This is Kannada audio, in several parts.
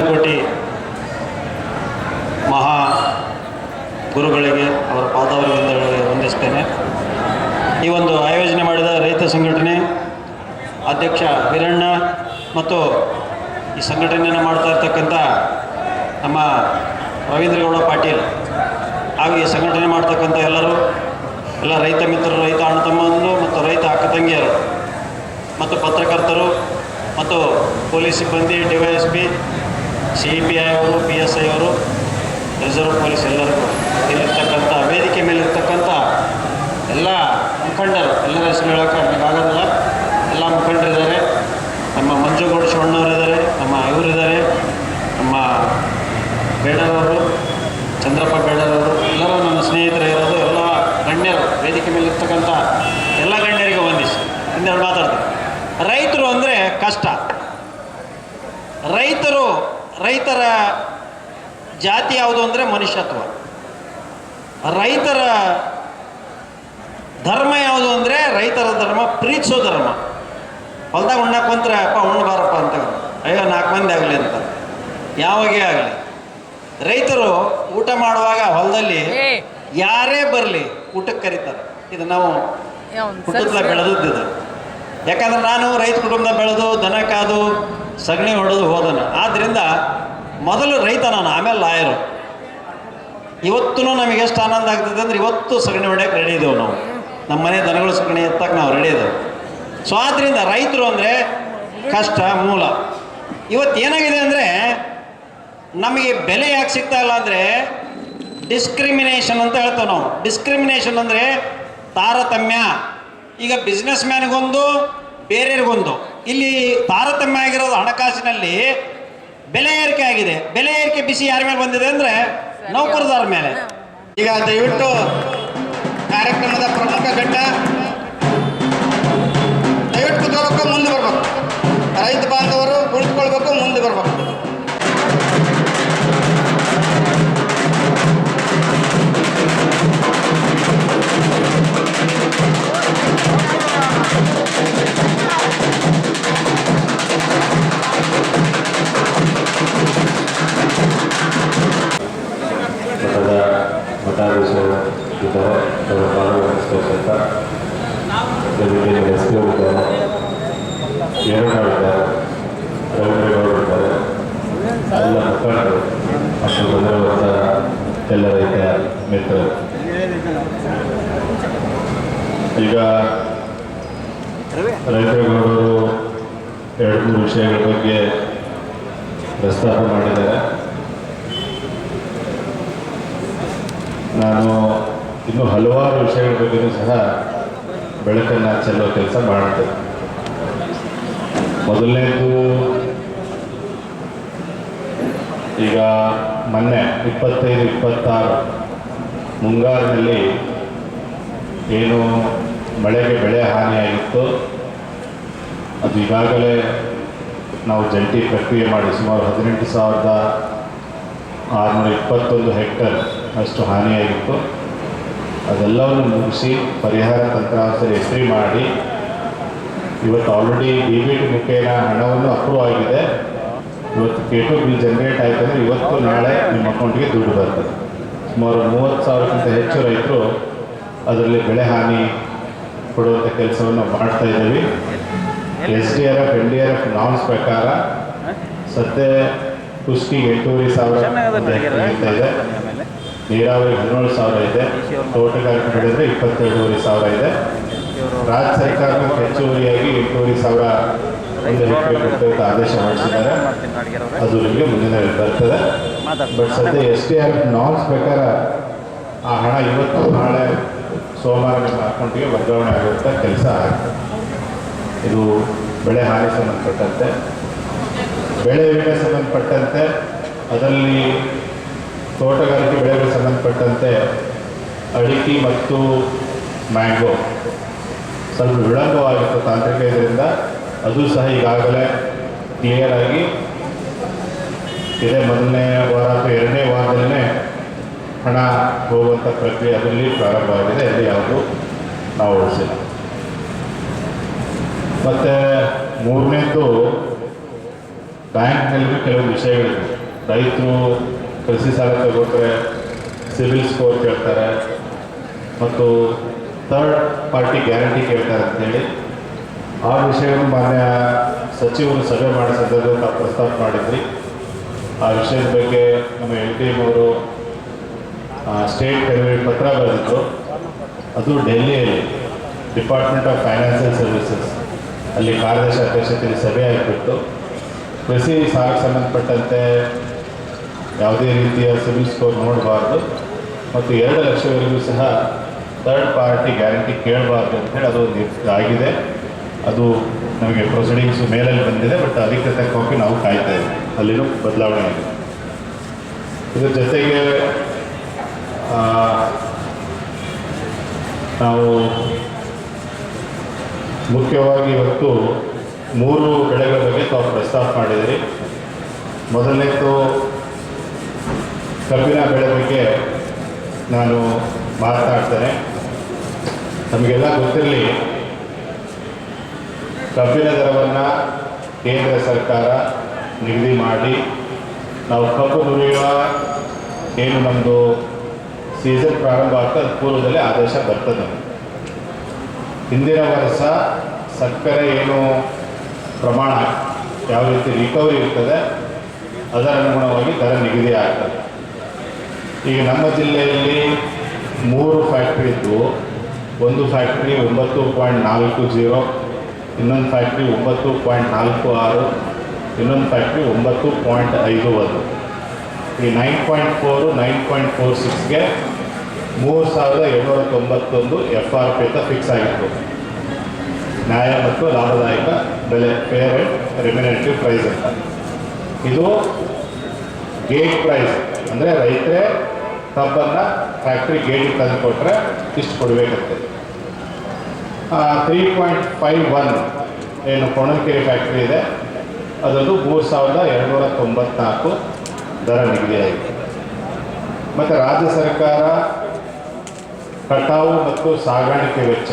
ಕೋಟಿ ಮಹಾ ಗುರುಗಳಿಗೆ ಅವರ ಪಾದಾರವಿಂದಗಳಿಗೆ ವಂದಿಸ್ತೇನೆ. ಈ ಒಂದು ಆಯೋಜನೆ ಮಾಡಿದ ರೈತ ಸಂಘಟನೆ ಅಧ್ಯಕ್ಷ ವೀರಣ್ಣ ಮತ್ತು ಈ ಸಂಘಟನೆಯನ್ನು ಮಾಡ್ತಾ ಇರ್ತಕ್ಕಂಥ ನಮ್ಮ ರವೀಂದ್ರಗೌಡ ಪಾಟೀಲ್ ಹಾಗೂ ಈ ಸಂಘಟನೆ ಮಾಡ್ತಕ್ಕಂಥ ಎಲ್ಲ ರೈತ ಮಿತ್ರರು, ರೈತ ಅಣ್ಣ ತಮ್ಮಂದಿರು ಮತ್ತು ರೈತ ಅಕ್ಕ ತಂಗಿಯರು ಮತ್ತು ಪತ್ರಕರ್ತರು ಮತ್ತು ಪೊಲೀಸ್ ಸಿಬ್ಬಂದಿ, DYSP, CPI ಅವರು, PSI ಅವರು, ರಿಸರ್ವ್ ಪೊಲೀಸ್ ಎಲ್ಲರಿಗೂ ಇಲ್ಲಿರ್ತಕ್ಕಂಥ ವೇದಿಕೆ ಮೇಲಿರ್ತಕ್ಕಂಥ ಎಲ್ಲ ಮುಖಂಡರು, ಎಲ್ಲರ ಹೆಸರು ಹೇಳೋಕ್ಕೆ ನನಗಾಗೋದಿಲ್ಲ, ಎಲ್ಲ ಮುಖಂಡರಿದ್ದಾರೆ. ನಮ್ಮ ಮಂಜುಗೌಡ ಶಿವಣ್ಣವರಿದ್ದಾರೆ, ನಮ್ಮ ಇವರಿದ್ದಾರೆ, ನಮ್ಮ ಬೇಡರವರು, ಚಂದ್ರಪ್ಪ ಬೇಡರವರು, ಎಲ್ಲರೂ ನನ್ನ ಸ್ನೇಹಿತರು ಇರೋದು, ಎಲ್ಲ ಗಣ್ಯರು, ವೇದಿಕೆ ಮೇಲಿರ್ತಕ್ಕಂಥ ಎಲ್ಲ ಗಣ್ಯರಿಗೆ ವಂದಿಸಿ ಇನ್ನೆರಡು ಮಾತಾಡ್ತಾರೆ. ರೈತರು ಅಂದರೆ ಕಷ್ಟ. ರೈತರ ಜಾತಿ ಯಾವುದು ಅಂದರೆ ಮನುಷ್ಯತ್ವ. ರೈತರ ಧರ್ಮ ಯಾವುದು ಅಂದರೆ ರೈತರ ಧರ್ಮ ಪ್ರೀತಿಸೋ ಧರ್ಮ. ಹೊಲ್ದಾಗ ಉಣ್ಣಕ್ಕೆ ಬಂದರೆ ಅಪ್ಪ ಉಣ್ಣಬಾರಪ್ಪ ಅಂತ, ಅಯ್ಯೋ 4 ಮಂದಿ ಆಗಲಿ ಅಂತ ಯಾವಾಗೇ ಆಗಲಿ. ರೈತರು ಊಟ ಮಾಡುವಾಗ ಹೊಲದಲ್ಲಿ ಯಾರೇ ಬರಲಿ ಊಟಕ್ಕೆ ಕರೀತಾರೆ. ಇದು ನಾವು ಹುಟ್ಟುತ್ತಲೇ ಬೆಳೆದಿದ್ದು. ಯಾಕಂದ್ರೆ ನಾನು ರೈತ ಕುಟುಂಬದ ಬೆಳೆದು ದನ ಕಾದು ಸಗಣಿ ಹೊಡೆದು ಹೋದನು. ಆದ್ದರಿಂದ ಮೊದಲು ರೈತ ನಾನು, ಆಮೇಲೆ ಲಾಯರು. ಇವತ್ತೂ ನಮಗೆ ಎಷ್ಟು ಆನಂದ ಆಗ್ತದೆ ಅಂದರೆ ಇವತ್ತು ಸಗಣಿ ಹೊಡೆಯೋಕೆ ರೆಡಿ ಇದ್ದೇವೆ ನಾವು. ನಮ್ಮ ಮನೆ ದನಗಳು ಸಗಣಿ ಎತ್ತಕ್ಕೆ ನಾವು ರೆಡಿ ಇದ್ದೇವೆ. ಸೊ ಆದ್ದರಿಂದ ರೈತರು ಅಂದರೆ ಕಷ್ಟ ಮೂಲ. ಇವತ್ತು ಏನಾಗಿದೆ ಅಂದರೆ ನಮಗೆ ಬೆಲೆ ಯಾಕೆ ಸಿಗ್ತಾ ಇಲ್ಲ ಅಂದರೆ ಡಿಸ್ಕ್ರಿಮಿನೇಷನ್ ಅಂತ ಹೇಳ್ತೇವೆ ನಾವು. ಡಿಸ್ಕ್ರಿಮಿನೇಷನ್ ಅಂದರೆ ತಾರತಮ್ಯ. ಈಗ ಬಿಸ್ನೆಸ್ ಮ್ಯಾನ್ಗೊಂದು, ಬೇರೆಯವ್ರಿಗೊಂದು. ಇಲ್ಲಿ ತಾರತಮ್ಯ ಆಗಿರೋದು ಹಣಕಾಸಿನಲ್ಲಿ ಬೆಲೆ ಏರಿಕೆ ಆಗಿದೆ. ಬೆಲೆ ಏರಿಕೆ ಬಿಸಿ ಯಾರ ಮೇಲೆ ಬಂದಿದೆ ಅಂದರೆ ನೌಕರದಾರ ಮೇಲೆ. ಈಗ ದಯವಿಟ್ಟು ಕಾರ್ಯಕ್ರಮದ ಪ್ರಮುಖ ಘಟ್ಟ ದಯವಿಟ್ಟು ಕೂತ್ಕೋಬೇಕು, ಮುಂದೆ ಬರ್ಬೇಕು. ರೈತ ಬಾಂಧವರು ಕುಳಿತುಕೊಳ್ಬೇಕು, ಮುಂದೆ ಬರ್ಬೇಕು. ಮಠಾಧೀಶರು ಇದ್ದಾರೆ, ಅವರ ಪಾಲ್ಗೊಳ್ಳಿಸಬೇಕಂತ ಎಸ್ ಪಿ ಇದ್ದಾರೆ, ಏರನಾಡಿದ್ದಾರೆ, ರವೀಂದ್ರಗೌಡರು ಇದ್ದಾರೆ, ಎಲ್ಲ ಮುಖಂಡರು ಮತ್ತು ಬಂದಿರುವಂಥ ಎಲ್ಲ ರೈತ ಮಿತ್ರರು. ಈಗ ರವೀಂದ್ರಗೌಡರು 2-3 ವಿಷಯಗಳ ಬಗ್ಗೆ ಪ್ರಸ್ತಾಪ ಮಾಡಿದ್ದಾರೆ. ನಾನು ಇನ್ನೂ ಹಲವಾರು ವಿಷಯಗಳ ಬಗ್ಗೆಯೂ ಸಹ ಬೆಳಕನ್ನು ಚೆಲ್ಲುವ ಕೆಲಸ ಮಾಡುತ್ತೇನೆ. ಮೊದಲನೇದು, ಈಗ ಮೊನ್ನೆ 25-26 ಮುಂಗಾರಿನಲ್ಲಿ ಏನು ಮಳೆಗೆ ಬೆಳೆ ಹಾನಿಯಾಗಿತ್ತು, ಅದು ಈಗಾಗಲೇ ನಾವು ಜಂಟಿ ಪ್ರಕ್ರಿಯೆ ಮಾಡಿ ಸುಮಾರು 18,621 ಹೆಕ್ಟರ್ ಅಷ್ಟು ಹಾನಿಯಾಗಿತ್ತು. ಅದೆಲ್ಲವನ್ನು ಮುಗಿಸಿ ಪರಿಹಾರ ತಂತ್ರಾಂಶ ಎಸ್ರಿ ಮಾಡಿ ಇವತ್ತು ಆಲ್ರೆಡಿ DBT ಮುಖೇನ ಹಣವನ್ನು ಅಪ್ರೂವ್ ಆಗಿದೆ. ಇವತ್ತು K2 ಬಿಲ್ ಜನರೇಟ್ ಆಯಿತು ಅಂದರೆ ಇವತ್ತು ನಾಳೆ ನಿಮ್ಮ ಅಕೌಂಟ್ಗೆ ದುಡ್ಡು ಬರ್ತದೆ. ಸುಮಾರು 30,000ಕ್ಕಿಂತ ಹೆಚ್ಚು ರೈತರು ಅದರಲ್ಲಿ ಬೆಳೆ ಹಾನಿ ಕೊಡುವಂಥ ಕೆಲಸವನ್ನು ಮಾಡ್ತಾ ಇದ್ದೀವಿ. SDRF NDRF ನಾರ್ಮ್ಸ್ ಪ್ರಕಾರ ಸದ್ಯ ಕುಸ್ಕಿಗೆ 8,500 ಇದೆ, ನೀರಾವರಿ 17,000 ಇದೆ, ತೋಟಗಾರಿಕೆ ಬೆಳೆದರೆ 22,500 ಇದೆ. ರಾಜ್ಯ ಸರ್ಕಾರದ ಹೆಚ್ಚುವರಿಯಾಗಿ 8,500 ಒಂದು ಹೆಕ್ಟೇರ್ ಕೊಡ್ತಕ್ಕಂಥ ಆದೇಶ ಮಾಡಿಸಿದ್ದಾರೆ. ಅದು ನಿಮಗೆ ಮುಂದಿನ ಬರ್ತದೆ. ಬಟ್ ಸದ್ಯ SDRF ನಾರ್ಮ್ಸ್ ಪ್ರಕಾರ ಆ ಹಣ ಇವತ್ತು ನಾಳೆ ಸೋಮವಾರ ನಿಮ್ಮ ಅಕೌಂಟಿಗೆ ವರ್ಗಾವಣೆ ಆಗುವಂಥ ಕೆಲಸ ಆಗ್ತದೆ. ಇದು ಬೆಳೆ ಹಾನಿ ಸಂಬಂಧಪಟ್ಟಂತೆ. ಬೆಳೆ ವಿಮೆ ಸಂಬಂಧಪಟ್ಟಂತೆ, ಅದರಲ್ಲಿ ತೋಟಗಾರಿಕೆ ಬೆಳೆಗಳಿಗೆ ಸಂಬಂಧಪಟ್ಟಂತೆ ಅಡಿಕೆ ಮತ್ತು ಮ್ಯಾಂಗೋ ಸ್ವಲ್ಪ ವಿಳಂಬವಾಗಿತ್ತು ತಾಂತ್ರಿಕ ಇದರಿಂದ. ಅದು ಸಹ ಈಗಾಗಲೇ ಕ್ಲಿಯರ್ ಆಗಿ ಇದೇ ಮೊದಲನೇ ವಾರ ಅಥವಾ 2ನೇ ವಾರದಲ್ಲೇ ಹಣ ಹೋಗುವಂಥ ಪ್ರಕ್ರಿಯೆ ಅದರಲ್ಲಿ ಪ್ರಾರಂಭವಾಗಿದೆ. ಅಲ್ಲಿ ಯಾವುದು ನಾವು ಉಳಿಸಿಲ್ಲ. ಮತ್ತು ಮೂರನೇದು ಬ್ಯಾಂಕ್ನಲ್ಲಿ ಕೆಲವು ವಿಷಯಗಳಿವೆ. ರೈತರು ಕೃಷಿ ಸಾಲ ತಗೋತಾರೆ, ಸಿಬಿಲ್ ಸ್ಕೋರ್ ಕೇಳ್ತಾರೆ ಮತ್ತು ಥರ್ಡ್ ಪಾರ್ಟಿ ಗ್ಯಾರಂಟಿ ಕೇಳ್ತಾರೆ ಅಂತೇಳಿ ಆ ವಿಷಯವನ್ನು ಮಾನ್ಯ ಸಚಿವರು ಸಭೆ ಮಾಡೋ ಸಂದರ್ಭದಲ್ಲಿ ತಾವು ಪ್ರಸ್ತಾಪ ಮಾಡಿದ್ರಿ. ಆ ವಿಷಯದ ಬಗ್ಗೆ ನಮ್ಮ LTM ಅವರು ಸ್ಟೇಟ್ ಕನ್ವೀನರ್ ಪತ್ರ ಬರೆದಿದ್ರು. ಅದು ಡೆಲ್ಲಿಯಲ್ಲಿ ಡಿಪಾರ್ಟ್ಮೆಂಟ್ ಆಫ್ ಫೈನಾನ್ಷಿಯಲ್ ಸರ್ವಿಸಸ್ ಅಲ್ಲಿ ಕಾರ್ಯದರ್ಶಿ ಅಧ್ಯಕ್ಷತೆಯಲ್ಲಿ ಸಭೆ ಆಗಿಬಿಟ್ಟು ಕೃಷಿ ಸಾಲಕ್ಕೆ ಸಂಬಂಧಪಟ್ಟಂತೆ ಯಾವುದೇ ರೀತಿಯ ಸಿಬಿಲ್ ಸ್ಕೋರ್ ನೋಡಬಾರ್ದು ಮತ್ತು 2 ಲಕ್ಷವರೆಗೂ ಸಹ ಥರ್ಡ್ ಪಾರ್ಟಿ ಗ್ಯಾರಂಟಿ ಕೇಳಬಾರ್ದು ಅಂತೇಳಿ ಅದು ಆಗಿದೆ. ಅದು ನಮಗೆ ಪ್ರೊಸೀಡಿಂಗ್ಸು ಮೇಲಲ್ಲಿ ಬಂದಿದೆ, ಬಟ್ ಅಧಿಕೃತ ಕಾಪಿ ನಾವು ಕಾಯ್ತಾ ಇದ್ದೀವಿ. ಅಲ್ಲಿನೂ ಬದಲಾವಣೆ ಆಗಿದೆ. ಇದರ ಜೊತೆಗೆ ನಾವು ಮುಖ್ಯವಾಗಿ ಇವತ್ತು 3 ಬೆಳೆಗಳ ಬಗ್ಗೆ ತಾವು ಪ್ರಸ್ತಾಪ ಮಾಡಿದಿರಿ. ಮೊದಲನೇದು ಕಬ್ಬಿನ ಬೆಳೆ ಬಗ್ಗೆ ನಾನು ಮಾತನಾಡ್ತೇನೆ. ನಮಗೆಲ್ಲ ಗೊತ್ತಿರಲಿ, ಕಬ್ಬಿನ ದರವನ್ನು ಕೇಂದ್ರ ಸರ್ಕಾರ ನಿಗದಿ ಮಾಡಿ ನಾವು ಕಬ್ಬು ನುರಿಯುವ ಏನು ನಮ್ಮದು ಸೀಸನ್ ಪ್ರಾರಂಭ ಆಗ್ತದೆ ಪೂರ್ವದಲ್ಲಿ ಆದೇಶ ಬರ್ತದೆ. ಹಿಂದಿನ ವರ್ಷ ಸಕ್ಕರೆ ಏನು ಪ್ರಮಾಣ ಯಾವ ರೀತಿ ರಿಕವರಿ ಇರ್ತದೆ ಅದರ ಅನುಗುಣವಾಗಿ ದರ ನಿಗದಿ ಆಗ್ತದೆ. ಈಗ ನಮ್ಮ ಜಿಲ್ಲೆಯಲ್ಲಿ 3 ಫ್ಯಾಕ್ಟ್ರಿ ಇದ್ದು, ಒಂದು ಫ್ಯಾಕ್ಟ್ರಿ 9.40, ಇನ್ನೊಂದು ಫ್ಯಾಕ್ಟ್ರಿ 9.46, ಇನ್ನೊಂದು ಫ್ಯಾಕ್ಟ್ರಿ 9.51. ಈ 9.4, 9.46ಗೆ 3,791 FRP ಅಂತ ಫಿಕ್ಸ್ ಆಗಿತ್ತು. ನ್ಯಾಯ ಮತ್ತು ಲಾಭದಾಯಕ ಬೆಲೆ, ಫೇರ್ ಆ್ಯಂಡ್ ರೆಮ್ಯುನರೇಟಿವ್ ಪ್ರೈಸ್ ಅಂತ. ಇದು ಗೇಟ್ ಪ್ರೈಸ್, ಅಂದರೆ ರೈತರೇ ಕಬ್ಬನ್ನು ಫ್ಯಾಕ್ಟ್ರಿ ಗೇಟಿಗೆ ತಂದು ಕೊಟ್ಟರೆ ಇಷ್ಟು ಕೊಡಬೇಕಾಗ್ತದೆ. 3.51 ಏನು ಕೊಣಕೆರೆ ಫ್ಯಾಕ್ಟ್ರಿ ಇದೆ ಅದೊಂದು 3,294 ದರ ನಿಗದಿಯಾಗಿದೆ. ಮತ್ತು ರಾಜ್ಯ ಸರ್ಕಾರ ಕಟಾವು ಮತ್ತು ಸಾಗಾಣಿಕೆ ವೆಚ್ಚ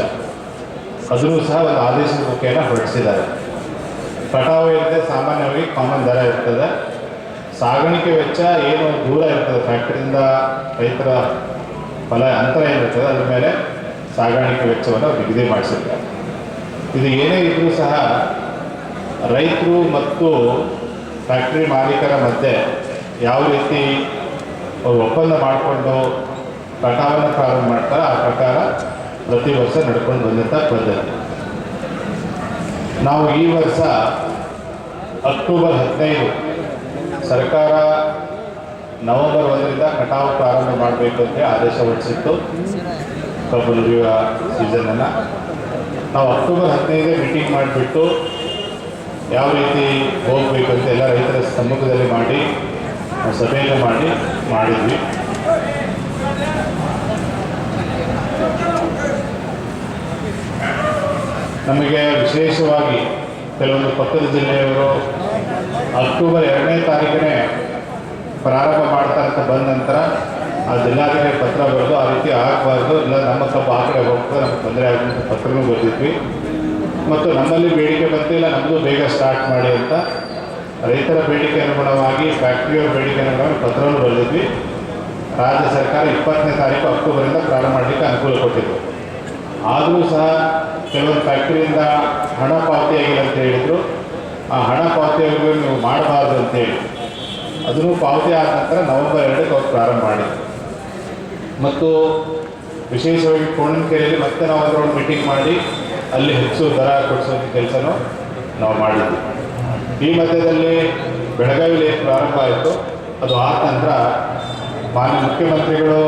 ಅದನ್ನು ಸಹ ಒಂದು ಆದೇಶದ ಮುಖೇನ ಹೊರಡಿಸಿದ್ದಾರೆ. ಕಟಾವು ಇರುತ್ತೆ ಸಾಮಾನ್ಯವಾಗಿ ಕಾಮನ್ ದರ ಇರ್ತದೆ. ಸಾಗಾಣಿಕೆ ವೆಚ್ಚ ಏನು ದೂರ ಇರ್ತದೆ ಫ್ಯಾಕ್ಟ್ರಿಯಿಂದ ರೈತರ ಫಲ ಅಂತರ ಏನಿರ್ತದೆ ಅದ್ರ ಮೇಲೆ ಸಾಗಾಣಿಕೆ ವೆಚ್ಚವನ್ನು ನಿಗದಿ ಮಾಡಿಸಿದ್ದಾರೆ. ಇದು ಏನೇ ಇದ್ದರೂ ಸಹ ರೈತರು ಮತ್ತು ಫ್ಯಾಕ್ಟ್ರಿ ಮಾಲೀಕರ ಮಧ್ಯೆ ಯಾವ ರೀತಿ ಅವರು ಒಪ್ಪಂದ ಮಾಡಿಕೊಂಡು ಕಟಾವನ್ನು ಪ್ರಾರಂಭ ಮಾಡ್ತಾರೆ ಆ ಪ್ರಕಾರ ಪ್ರತಿ ವರ್ಷ ನಡ್ಕೊಂಡು ಬಂದಂಥ ಪದ್ಧತಿ. ನಾವು ಈ ವರ್ಷ ಅಕ್ಟೋಬರ್ 15 ಸರ್ಕಾರ ನವೆಂಬರ್ 1ರಿಂದ ಕಟಾವು ಪ್ರಾರಂಭ ಮಾಡಬೇಕು ಅಂತ ಆದೇಶ ಹೊರಡಿಸಿತ್ತು ಕಬ್ಬು ನುರಿಯುವ ಸೀಸನನ್ನು. ನಾವು ಅಕ್ಟೋಬರ್ 15ಗೆ ಮೀಟಿಂಗ್ ಮಾಡಿಬಿಟ್ಟು ಯಾವ ರೀತಿ ಹೋಗಬೇಕು ಅಂತ ಎಲ್ಲ ರೈತರ ಸಮ್ಮುಖದಲ್ಲಿ ಮಾಡಿ ಸಭೆಯನ್ನು ಮಾಡಿದ್ವಿ. ನಮಗೆ ವಿಶೇಷವಾಗಿ ಕೆಲವೊಂದು ಪಕ್ಕದ ಜಿಲ್ಲೆಯವರು ಅಕ್ಟೋಬರ್ 2ನೇ ತಾರೀಕನೇ ಪ್ರಾರಂಭ ಮಾಡ್ತಾ ಅಂತ ಬಂದ ನಂತರ ಆ ಜಿಲ್ಲಾಧಿಕಾರಿ ಪತ್ರ ಬರೆದು ಆ ರೀತಿ ಆಗಬಾರ್ದು, ಇಲ್ಲ ನಮ್ಮ ಕಬ್ಬು ಆ ಕಡೆ ಹೋಗ್ತದೆ, ನಮಗೆ ತೊಂದರೆ ಆಗುತ್ತೆ ಪತ್ರನೂ ಬರೆದಿದ್ವಿ. ಮತ್ತು ನಮ್ಮಲ್ಲಿ ಬೇಡಿಕೆ ಬಂತಿಲ್ಲ, ನಮ್ಮದು ಬೇಗ ಸ್ಟಾರ್ಟ್ ಮಾಡಿ ಅಂತ ರೈತರ ಬೇಡಿಕೆ ಅನುಗುಣವಾಗಿ ಫ್ಯಾಕ್ಟ್ರಿಯವರ ಬೇಡಿಕೆ ಅನುಗುಣವಾಗಿ ಪತ್ರವನ್ನು ಬರೆದಿದ್ವಿ. ರಾಜ್ಯ ಸರ್ಕಾರ 20ನೇ ತಾರೀಕು ಅಕ್ಟೋಬರಿಂದ ಪ್ರಾರಂಭ ಮಾಡಲಿಕ್ಕೆ ಅನುಕೂಲ ಕೊಟ್ಟಿತ್ತು. ಆದರೂ ಸಹ ಕೆಲವೊಂದು ಫ್ಯಾಕ್ಟ್ರಿಯಿಂದ ಹಣ ಪಾವತಿಯಾಗಿಲ್ಲ ಅಂತ ಹೇಳಿದರು. ಆ ಹಣ ಪಾವತಿಯಾಗಿ ನೀವು ಮಾಡಬಾರ್ದು ಅಂತೇಳಿ ಅದನ್ನು ಪಾವತಿ ಆದ ನಂತರ ನವೆಂಬರ್ 2ಕ್ಕೆ ಅವ್ರು ಪ್ರಾರಂಭ ಮಾಡಿದ್ರು. ಮತ್ತು ವಿಶೇಷವಾಗಿ ಕೋಣನಕೆರೆಯಲ್ಲಿ ಮತ್ತೆ ನಾವು ಅದರೊಳಗೆ ಮೀಟಿಂಗ್ ಮಾಡಿ ಅಲ್ಲಿ ಹೆಚ್ಚು ದರ ಕೊಡಿಸೋದು ಕೆಲಸನೂ ನಾವು ಮಾಡಿದ್ವಿ. ಈ ಮಧ್ಯದಲ್ಲಿ ಬೆಳಗಾವಿಯಲ್ಲಿ ಏನು ಪ್ರಾರಂಭ ಆಯಿತು ಅದು ಆದ ನಂತರ ಮಾನ್ಯ ಮುಖ್ಯಮಂತ್ರಿಗಳು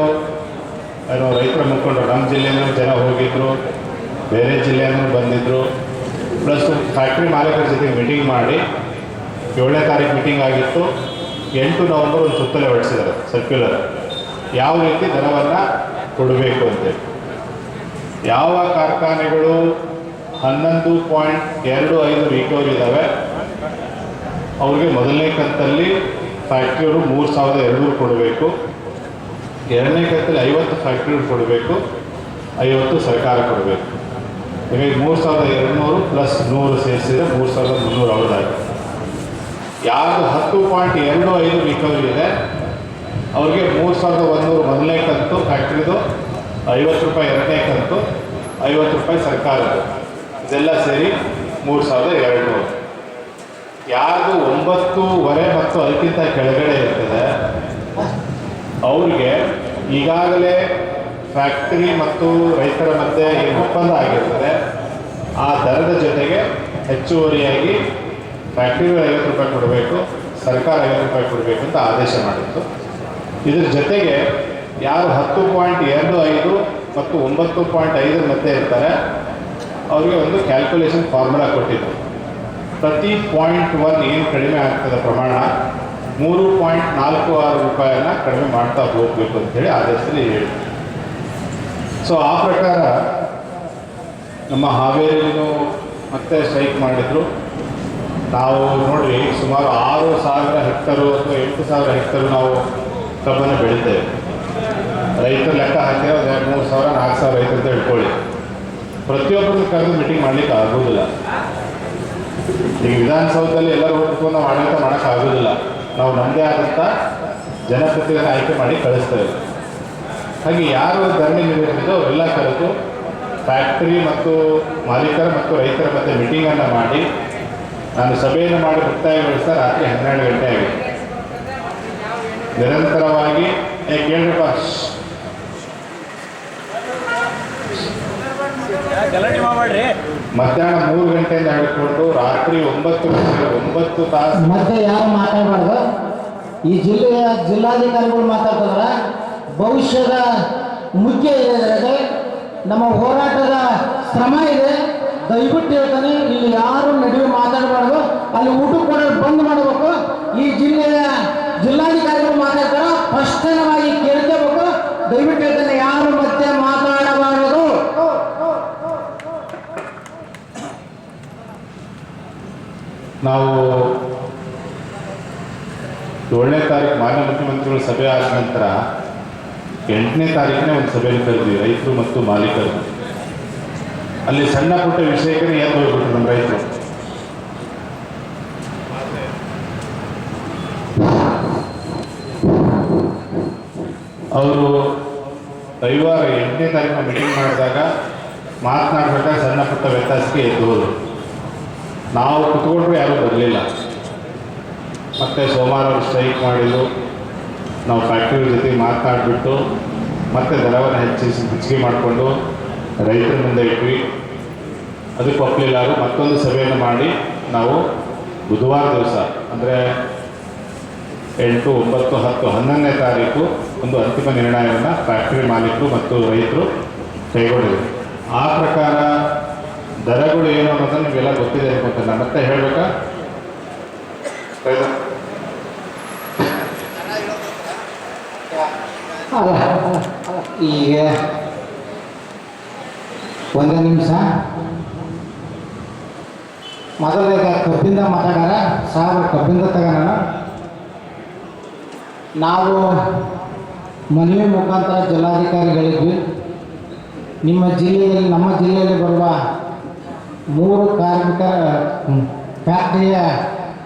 ಏನು ರೈತರ ಮುಖಂಡರು ನಮ್ಮ ಜಿಲ್ಲೆಯೂ ಜನ ಹೋಗಿದ್ದರು, ಬೇರೆ ಜಿಲ್ಲೆಯೂ ಬಂದಿದ್ದರು. ಪ್ಲಸ್ ಫ್ಯಾಕ್ಟ್ರಿ ಮಾಲೀಕರ ಜೊತೆ ಮೀಟಿಂಗ್ ಮಾಡಿ 7ನೇ ತಾರೀಕು ಮೀಟಿಂಗ್ ಆಗಿತ್ತು. 8 ನವೆಂಬರ್ ಒಂದು ಸುತ್ತಲೇ ಹೊರಡಿಸಿದ್ದಾರೆ ಸರ್ಕ್ಯುಲರ್, ಯಾವ ರೀತಿ ದರವನ್ನು ಕೊಡಬೇಕು ಅಂತೇಳಿ. ಯಾವ ಕಾರ್ಖಾನೆಗಳು 11.25 ರಿಕವರಿ ಇದ್ದಾವೆ ಅವ್ರಿಗೆ ಮೊದಲನೇ ಕಂತಲ್ಲಿ ಫ್ಯಾಕ್ಟ್ರಿಯವರು 3,200 ಕೊಡಬೇಕು. 2ನೇ ಕಂತಲ್ಲಿ 50 ಫ್ಯಾಕ್ಟ್ರಿಗಳು ಕೊಡಬೇಕು, 50 ಸರ್ಕಾರ ಕೊಡಬೇಕು. ನಿಮಗೆ 3,200 ಪ್ಲಸ್ 100 ಸೇರಿಸಿದರೆ 3,300 ಅವ್ರದ್ದಾಗಿದೆ. ಯಾರು 10.25 ರಿಕವರಿ ಇದೆ ಅವ್ರಿಗೆ 3,100 ಮೊದಲನೇ ಕಂತು ಫ್ಯಾಕ್ಟ್ರಿದು, 50 ರೂಪಾಯಿ ಎರಡನೇ ಕಂತು, 50 ರೂಪಾಯಿ ಸರ್ಕಾರದ್ದು, ಇದೆಲ್ಲ ಸೇರಿ 3,200. ಯಾರ್ದು 9.5 ಮತ್ತು ಅದಕ್ಕಿಂತ ಕೆಳಗಡೆ ಇರ್ತದೆ ಅವ್ರಿಗೆ ಈಗಾಗಲೇ ಫ್ಯಾಕ್ಟರಿ ಮತ್ತು ರೈತರ ಮಧ್ಯೆ ಏನು ಒಪ್ಪಂದ ಆಗಿರ್ತದೆ ಆ ದರದ ಜೊತೆಗೆ ಹೆಚ್ಚುವರಿಯಾಗಿ ಫ್ಯಾಕ್ಟ್ರಿಗಳು 50 ರೂಪಾಯಿ ಕೊಡಬೇಕು, ಸರ್ಕಾರ 50 ರೂಪಾಯಿ ಕೊಡಬೇಕು ಅಂತ ಆದೇಶ ಮಾಡಿತ್ತು. ಇದ್ರ ಜೊತೆಗೆ ಯಾರು 10.25 ಮತ್ತು 9.5 ಮಧ್ಯೆ ಇರ್ತಾರೆ ಅವರಿಗೆ ಒಂದು ಕ್ಯಾಲ್ಕುಲೇಷನ್ ಫಾರ್ಮುಲಾ ಕೊಟ್ಟಿದ್ದು. ಪ್ರತಿ 0.1 ಏನು ಕಡಿಮೆ ಆಗ್ತದೆ ಪ್ರಮಾಣ 3.46 ರೂಪಾಯಿನ ಕಡಿಮೆ ಮಾಡ್ತಾ ಹೋಗಬೇಕು ಅಂತೇಳಿ ಆದೇಶದಲ್ಲಿ ಹೇಳಿ. ಸೊ ಆ ಪ್ರಕಾರ ನಮ್ಮ ಹಾವೇರಿನೂ ಮತ್ತೆ ಸ್ಟ್ರೈಕ್ ಮಾಡಿದ್ರು. ನಾವು ನೋಡ್ರಿ ಸುಮಾರು 6,000 ಹೆಕ್ಟರು ಅಥವಾ 8,000 ಹೆಕ್ಟರು ನಾವು ಕಬ್ಬನ್ನು ಬೆಳಿತೇವೆ. ರೈತರು ಲೆಕ್ಕ ಹಾಕಿದ್ರೆ 3,000 4,000 ರೈತರು ಅಂತ ಹೇಳ್ಕೊಳ್ಳಿ. ಪ್ರತಿಯೊಬ್ಬರನ್ನು ಕರೆದು ಮೀಟಿಂಗ್ ಮಾಡಲಿಕ್ಕೆ ಆಗೋದಿಲ್ಲ. ಈಗ ವಿಧಾನಸೌಧದಲ್ಲಿ ಎಲ್ಲರೂ ಹೊರಟು ನಾವು ಆಡಳಿತ ಮಾಡೋಕ್ಕಾಗೋದಿಲ್ಲ. ನಾವು ನಮ್ಮದೇ ಆದಂಥ ಜನಪ್ರತಿನಿಧಿಗಳನ್ನು ಆಯ್ಕೆ ಮಾಡಿ ಕಳಿಸ್ತೇವೆ. ಹಾಗೆ ಯಾರು ಧರಣಿ ನಿರ್ವಹಿಸಿದೋ ಅವರೆಲ್ಲ ಕರೆದು ಫ್ಯಾಕ್ಟರಿ ಮತ್ತು ಮಾಲೀಕರ ಮತ್ತು ರೈತರ ಮಧ್ಯೆ ಮೀಟಿಂಗನ್ನು ಮಾಡಿ ನಾನು ಸಭೆಯನ್ನು ಮಾಡಿ ಮುಕ್ತಾಯಗೊಳಿಸ್ತಾ ರಾತ್ರಿ 12 ಗಂಟೆ ಆಗಿದೆ. ನಿರಂತರವಾಗಿ ಕೇಳ್ರಪ್ಪ ಮಧ್ಯಾಹ್ನ 3 ಗಂಟೆಯಿಂದ ಹಿಡ್ಕೊಂಡು ರಾತ್ರಿ 9 ತಾಸು ಮತ್ತೆ ಯಾರು ಮಾತಾಡಬಾರ್ದು. ಈ ಜಿಲ್ಲೆಯ ಜಿಲ್ಲಾಧಿಕಾರಿಗಳು ಮಾತಾಡ್ತಾರ. ಭವಿಷ್ಯದ ಮುಖ್ಯ ಇದೆ, ನಮ್ಮ ಹೋರಾಟದ ಶ್ರಮ ಇದೆ. ದಯವಿಟ್ಟು ಹೇಳ್ತಾನೆ, ಇಲ್ಲಿ ಯಾರು ನಡುವೆ ಮಾತಾಡಬಾರ್ದು. ಅಲ್ಲಿ ಊಟ ಕೂಡ ಬಂದ್ ಮಾಡಬೇಕು. ಈ ಜಿಲ್ಲೆಯ ಜಿಲ್ಲಾಧಿಕಾರಿಗಳು ಮಾತಾಡ್ತಾರ, ಸ್ಪಷ್ಟವಾಗಿ ಕೇಳ್ಕೋಬೇಕು. ದಯವಿಟ್ಟು ಹೇಳ್ತಾನೆ, ಯಾರು ಮತ್ತೆ ಮಾತಾಡಬಾರದು. ನಾವು 7ನೇ ತಾರೀಕು ಮಾನ್ಯ ಮುಖ್ಯಮಂತ್ರಿಗಳ ಸಭೆ ಆದ ನಂತರ 8ನೇ ತಾರೀಕಿನೇ ಒಂದು ಸಭೆಯನ್ನು ಕರೆದ್ವಿ ರೈತರು ಮತ್ತು ಮಾಲೀಕರು. ಅಲ್ಲಿ ಸಣ್ಣ ಪುಟ್ಟ ವಿಷಯಕ್ಕೆ ಏನು ಹೋಗ್ಬಿಟ್ರು ನಮ್ಮ ರೈತರು. ಅವರು ರವಿವಾರ 8ನೇ ತಾರೀಕು ಮೀಟಿಂಗ್ ಮಾಡಿದಾಗ ಮಾತನಾಡ್ಬೇಕಾದ್ರೆ ಸಣ್ಣ ಪುಟ್ಟ ವ್ಯತ್ಯಾಸಕ್ಕೆ ಎದ್ದು ಹೋದರು. ನಾವು ಕುತ್ಕೊಂಡ್ರು ಯಾರೂ ಬರಲಿಲ್ಲ. ಮತ್ತು ಸೋಮವಾರ ಅವರು ಸ್ಟ್ರೈಕ್ ಮಾಡಿದ್ದು ನಾವು ಫ್ಯಾಕ್ಟ್ರಿ ಜೊತೆ ಮಾತನಾಡಿಬಿಟ್ಟು ಮತ್ತೆ ದರವನ್ನು ಹೆಚ್ಚಿಗೆ ಮಾಡಿಕೊಂಡು ರೈತರ ಮುಂದೆ ಇಟ್ವಿ. ಅದಕ್ಕೆ ಒಪ್ಪಲಿಲ್ಲ. ಮತ್ತೊಂದು ಸಭೆಯನ್ನು ಮಾಡಿ ನಾವು ಬುಧವಾರ ದಿವಸ ಅಂದರೆ 8, 9, 10, 11ನೇ ತಾರೀಕು ಒಂದು ಅಂತಿಮ ನಿರ್ಣಯವನ್ನು ಫ್ಯಾಕ್ಟ್ರಿ ಮಾಲೀಕರು ಮತ್ತು ರೈತರು ಕೈಗೊಂಡಿದ್ರು. ಆ ಪ್ರಕಾರ ದರಗಳು ಏನು ಅನ್ನೋದನ್ನು ನಿಮಗೆಲ್ಲ ಗೊತ್ತಿದೆ ಅನ್ಕೊಂತೀನಿ. ಮತ್ತೆ ಹೇಳಬೇಕಾ? ಈಗ ಒಂದೇ ನಿಮಿಷ. ಮೊದಲಿಗೆ ಕಬ್ಬಿಂದ ಮಾತಾಡಾರ ಸಾಹೇಬ್ರು, ಕಬ್ಬಿಂದ ತಗೋಣ. ನಾವು ಮನವಿ ಮುಖಾಂತರ ಜಿಲ್ಲಾಧಿಕಾರಿಗಳಿದ್ವಿ. ನಿಮ್ಮ ಜಿಲ್ಲೆಯಲ್ಲಿ, ನಮ್ಮ ಜಿಲ್ಲೆಯಲ್ಲಿ ಬರುವ 3 ಕಾರ್ಮಿಕರ ಫ್ಯಾಕ್ಟ್ರಿಯ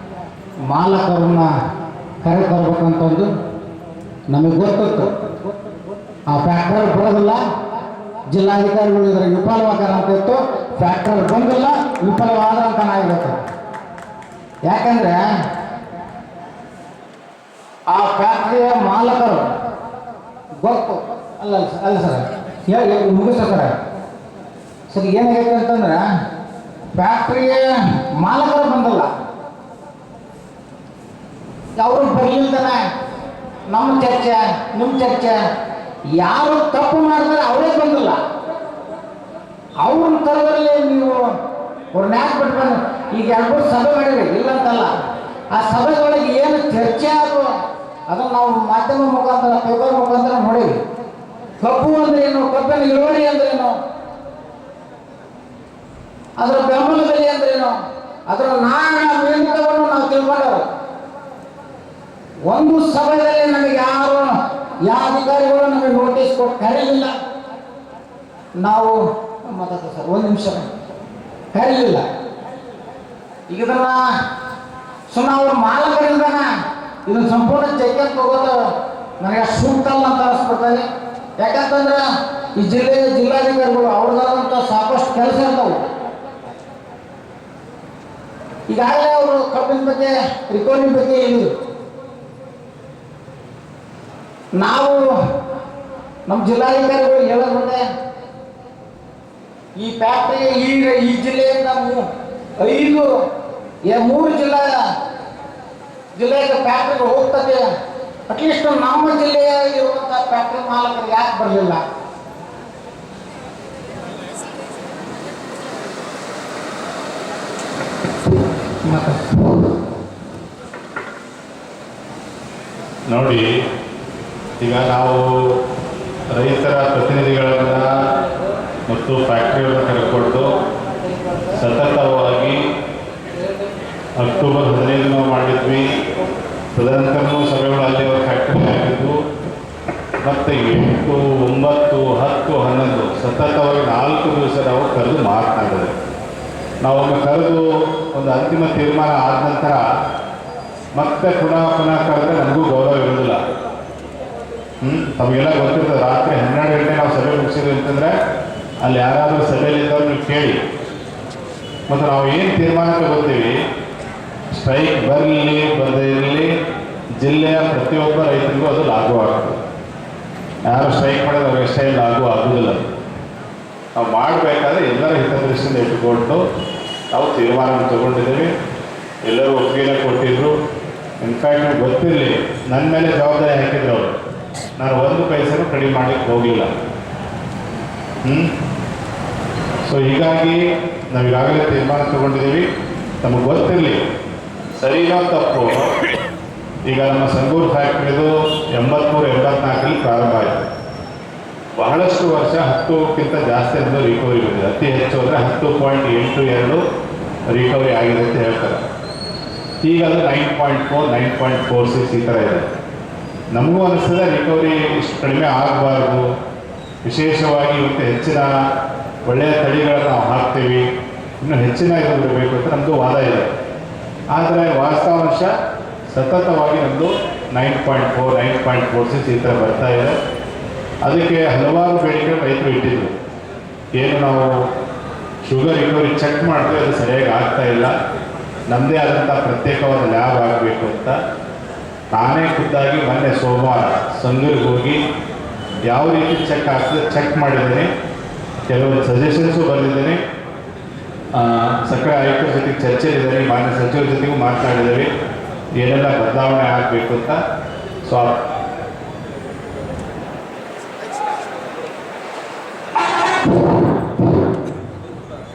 ಮಾಲಕರನ್ನ ಕರೆ ತರಬೇಕಂತಂದು ನಮಗೆ ಗೊತ್ತಿತ್ತು. ಆ ಫ್ಯಾಕ್ಟರ್ ಬರೋದಿಲ್ಲ, ಜಿಲ್ಲಾಧಿಕಾರಿಗಳು ಇದರ ವಿಫಲವಾಗಾರ ಅಂತ ಇತ್ತು. ಫ್ಯಾಕ್ಟರ್ ಬಂದಿಲ್ಲ, ವಿಫಲವಾದ ಅಂತ ಆಗಿರುತ್ತೆ. ಯಾಕಂದರೆ ಆ ಫ್ಯಾಕ್ಟ್ರಿಯ ಮಾಲಕರು ಗೊತ್ತು ಅಲ್ಲ ಸರ್, ಹೇಳಿ ಮುಗಿಸ ಸರ್ ಏನಾಗೈತೆ ಅಂತಂದ್ರೆ ಫ್ಯಾಕ್ಟ್ರಿಯ ಮಾಲಕರು ಬಂದಲ್ಲ, ಅವರು ಬರಲಿಲ್ದಾನೆ. ನಮ್ಮ ಚರ್ಚೆ ನಿಮ್ಮ ಚರ್ಚೆ, ಯಾರು ತಪ್ಪು ಮಾಡ್ತಾರೆ ಅವರೇ ಬಂದಿಲ್ಲ. ಅವ್ರನ್ನ ತರದಲ್ಲಿ ನೀವು ಅವ್ರನ್ನ ಯಾಕೆ ಬಿಟ್ಟು ಬಂದು ಈಗ 2-3 ಸಭೆ ಮಾಡಿರಿ, ಇಲ್ಲ ಅಂತಲ್ಲ. ಆ ಸಭೆದೊಳಗೆ ಏನು ಚರ್ಚೆ ಆಗೋ ಅದನ್ನು ನಾವು ಮಾಧ್ಯಮ ಮುಖಾಂತರ, ಪೇಪರ್ ಮುಖಾಂತರ ನೋಡೀವಿ. ಕಬ್ಬು ಅಂದ್ರೇನು, ಕಬ್ಬಿನ ಇಳುವರಿ ಅಂದ್ರೇನು, ಅದರ ಬೆಂಬಲ ಬೆಲೆ ಅಂದ್ರೇನು, ಅದರ ಮೇಲ್ಮುಖವನ್ನು ನಾವು ತಿಳ್ಕೊಂಡವರು. ಒಂದು ಸಭೆಯಲ್ಲಿ ನಮಗೆ ಯಾವ ಅಧಿಕಾರಿಗಳು ನಮಗೆ ನೋಟಿಸ್ ಕೊಟ್ಟು ಕರೀಲಿಲ್ಲ. ನಾವು ಮಾತಾಡ್ತೀವಿ ಸರ್, 1 ನಿಮಿಷ ಕರೀಲಿಲ್ಲ. ಈಗ ಇದನ್ನ ಸುಮ್ಮನೆ ಅವ್ರ ಮಾಲಕರಿಂದನ ಇದನ್ನ ಸಂಪೂರ್ಣ ಚೈತನ್ಯ ತಗೋದು ನನಗೆ ಸೂಕ್ತ ಅಲ್ಲ ಅಂತ ಅನಿಸ್ಬಿಡ್ತಾರೆ. ಯಾಕಂತಂದ್ರೆ ಈ ಜಿಲ್ಲೆಯ ಜಿಲ್ಲಾಧಿಕಾರಿಗಳು ಅವ್ರದ್ದಾದಂಥ ಸಾಕಷ್ಟು ಕೆಲಸ ಇರ್ತಾವೆ. ಈಗಾಗಲೇ ಅವರು ಕಬ್ಬಿನ ಬಗ್ಗೆ ರಿಕವರಿ ಬಗ್ಗೆ ಹೇಳಿದ್ರು. ನಾವು ನಮ್ಮ ಜಿಲ್ಲಾಧಿಕಾರಿಗಳು ಹೇಳೋದು ಮುಂದೆ ಈ ಫ್ಯಾಕ್ಟ್ರಿ ಈ ಜಿಲ್ಲೆಯಿಂದ 3 ಜಿಲ್ಲೆಗೆ ಫ್ಯಾಕ್ಟ್ರಿಗೆ ಹೋಗ್ತದೆ. ಅಟ್ಲೀಸ್ಟ್ ನಮ್ಮ ಜಿಲ್ಲೆಯ ಇರುವಂಥ ಫ್ಯಾಕ್ಟ್ರಿ ಮಾಲಕರು ಯಾಕೆ ಬರಲಿಲ್ಲ? ನೋಡಿ, ಈಗ ನಾವು ರೈತರ ಪ್ರತಿನಿಧಿಗಳನ್ನು ಮತ್ತು ಫ್ಯಾಕ್ಟ್ರಿಯನ್ನು ಕರೆದುಕೊಂಡು ಸತತವಾಗಿ ಅಕ್ಟೋಬರ್ 15 ನಾವು ಮಾಡಿದ್ವಿ. ತದನಂತರನೂ ಸಭೆಗಳು ಅಲ್ಲಿ ಅವ್ರ ಫ್ಯಾಕ್ಟ್ರಿ ಆಗಿದ್ವು. ಮತ್ತು 8, 9, 10, 11 ಸತತವಾಗಿ 4 ದಿವಸ ನಾವು ಕರೆದು ಮಾತನಾಡಿದ್ವಿ. ನಾವೊಮ್ಮೆ ಕರೆದು ಒಂದು ಅಂತಿಮ ತೀರ್ಮಾನ ಆದ ನಂತರ ಮತ್ತೆ ಪುನಃ ಕರೆದ್ರೆ ನಮಗೂ ಗೌರವ ಇರೋದಿಲ್ಲ. ತಮಗೆಲ್ಲ ಗೊತ್ತಿರ್ತದೆ, ರಾತ್ರಿ 12 ಗಂಟೆ ನಾವು ಸಭೆ ಮುಗಿಸಿದ್ವಿ ಅಂತಂದರೆ ಅಲ್ಲಿ ಯಾರಾದರೂ ಸಭೆಯಲ್ಲಿದ್ದವ್ರು ನೀವು ಕೇಳಿ. ಮತ್ತು ನಾವು ಏನು ತೀರ್ಮಾನ ತಗೋತೀವಿ, ಸ್ಟ್ರೈಕ್ ಬರಲಿ ಬರದೇ ಇರಲಿ, ಜಿಲ್ಲೆಯ ಪ್ರತಿಯೊಬ್ಬ ರೈತರಿಗೂ ಅದು ಲಾಗೂ ಆಗ್ತದೆ. ಯಾರು ಸ್ಟ್ರೈಕ್ ಮಾಡಿದ್ರೆ ಅವ್ರಿಗೆ ಎಷ್ಟೇ ಲಾಗೂ ಆಗೋದಿಲ್ಲ. ನಾವು ಮಾಡಬೇಕಾದ್ರೆ ಎಲ್ಲರ ಹಿತದೃಷ್ಟಿಯಿಂದ ಇಟ್ಟುಕೊಂಡು ನಾವು ತೀರ್ಮಾನ ತಗೊಂಡಿದ್ದೀವಿ. ಎಲ್ಲರೂ ಒಪ್ಪಿಗೆ ಕೊಟ್ಟಿದ್ರು. ಇನ್ಫ್ಯಾಕ್ಟ್ ನಿಮ್ಗೆ ಗೊತ್ತಿರಲಿ, ನನ್ನ ಮೇಲೆ ಜವಾಬ್ದಾರಿ ಹಾಕಿದ್ರು ಅವರು. ನಾನು 1 ಪೈಸೆನೂ ಕಡಿಮೆ ಮಾಡಲಿಕ್ಕೆ ಹೋಗಲಿಲ್ಲ. ಸೊ ಹೀಗಾಗಿ ನಾವು ಈಗಾಗಲೇ ತೀರ್ಮಾನ ತಗೊಂಡಿದ್ದೀವಿ. ನಮಗೆ ಗೊತ್ತಿರಲಿ, ಸರಿನೋ ತಪ್ಪು. ಈಗ ನಮ್ಮ ಸಂಗೂರು ಫ್ಯಾಕ್ಟ್ರಿದು 83-84 ಪ್ರಾರಂಭ ಆಯಿತು. ಬಹಳಷ್ಟು ವರ್ಷ 10ಕ್ಕಿಂತ ಜಾಸ್ತಿ ಅನ್ನೋದು ರಿಕವರಿ ಬಂದಿದೆ. ಅತಿ ಹೆಚ್ಚು ಅಂದರೆ 10.82 ರಿಕವರಿ ಆಗಿದೆ ಅಂತ ಹೇಳ್ತಾರೆ. ಈಗ ಅದು 9.4, 9.46 ಈ ಥರ ಇದೆ. ನಮಗೂ ಅನಿಸ್ತದೆ ರಿಕವರಿ ಇಷ್ಟು ಕಡಿಮೆ ಆಗಬಾರ್ದು. ವಿಶೇಷವಾಗಿ ಇವತ್ತು ಹೆಚ್ಚಿನ ಒಳ್ಳೆಯ ತಳಿಗಳನ್ನು ನಾವು ಹಾಕ್ತೀವಿ, ಇನ್ನೂ ಹೆಚ್ಚಿನ ಇದು ಇರಬೇಕು ಅಂತ ನಮ್ಮದು ವಾದ ಇದೆ. ಆದರೆ ವಾಸ್ತವಾಂಶ ಸತತವಾಗಿ ನಮ್ಮದು 9.4, 9.46 ಈ ಥರ ಬರ್ತಾ ಇದೆ. ಅದಕ್ಕೆ ಹಲವಾರು ಬೇಡಿಕೆ ರೈತರು ಇಟ್ಟಿದ್ರು. ಏನು ನಾವು ಶುಗರ್ ರಿಕವರಿ ಚೆಕ್ ಮಾಡ್ತೀವಿ, ಅದು ಸರಿಯಾಗಿ ಆಗ್ತಾ ಇಲ್ಲ, ನಮ್ಮದೇ ಆದಂಥ ಪ್ರತ್ಯೇಕವಾದ ಲ್ಯಾಬ್ ಆಗಬೇಕು ಅಂತ ನಾನೇ ಖುದ್ದಾಗಿ ಮೊನ್ನೆ ಸೋಮವಾರ ಸಂಗೂರಿಗೆ ಹೋಗಿ ಯಾವ ರೀತಿ ಚೆಕ್ ಆಗ್ತದೆ ಚೆಕ್ ಮಾಡಿದ್ದೀನಿ. ಕೆಲವೊಂದು ಸಜೆಷನ್ಸು ಬಂದಿದ್ದೀನಿ. ಸಕ್ಕರೆ ಆಯುಕ್ತರ ಜೊತೆಗೆ ಚರ್ಚೆಯಿದ್ದೀನಿ, ಮಾನ್ಯ ಸಚಿವರ ಜೊತೆಗೂ ಮಾತನಾಡಿದ್ದೀವಿ ಏನೆಲ್ಲ ಬದಲಾವಣೆ ಆಗಬೇಕು ಅಂತ. ಸೊ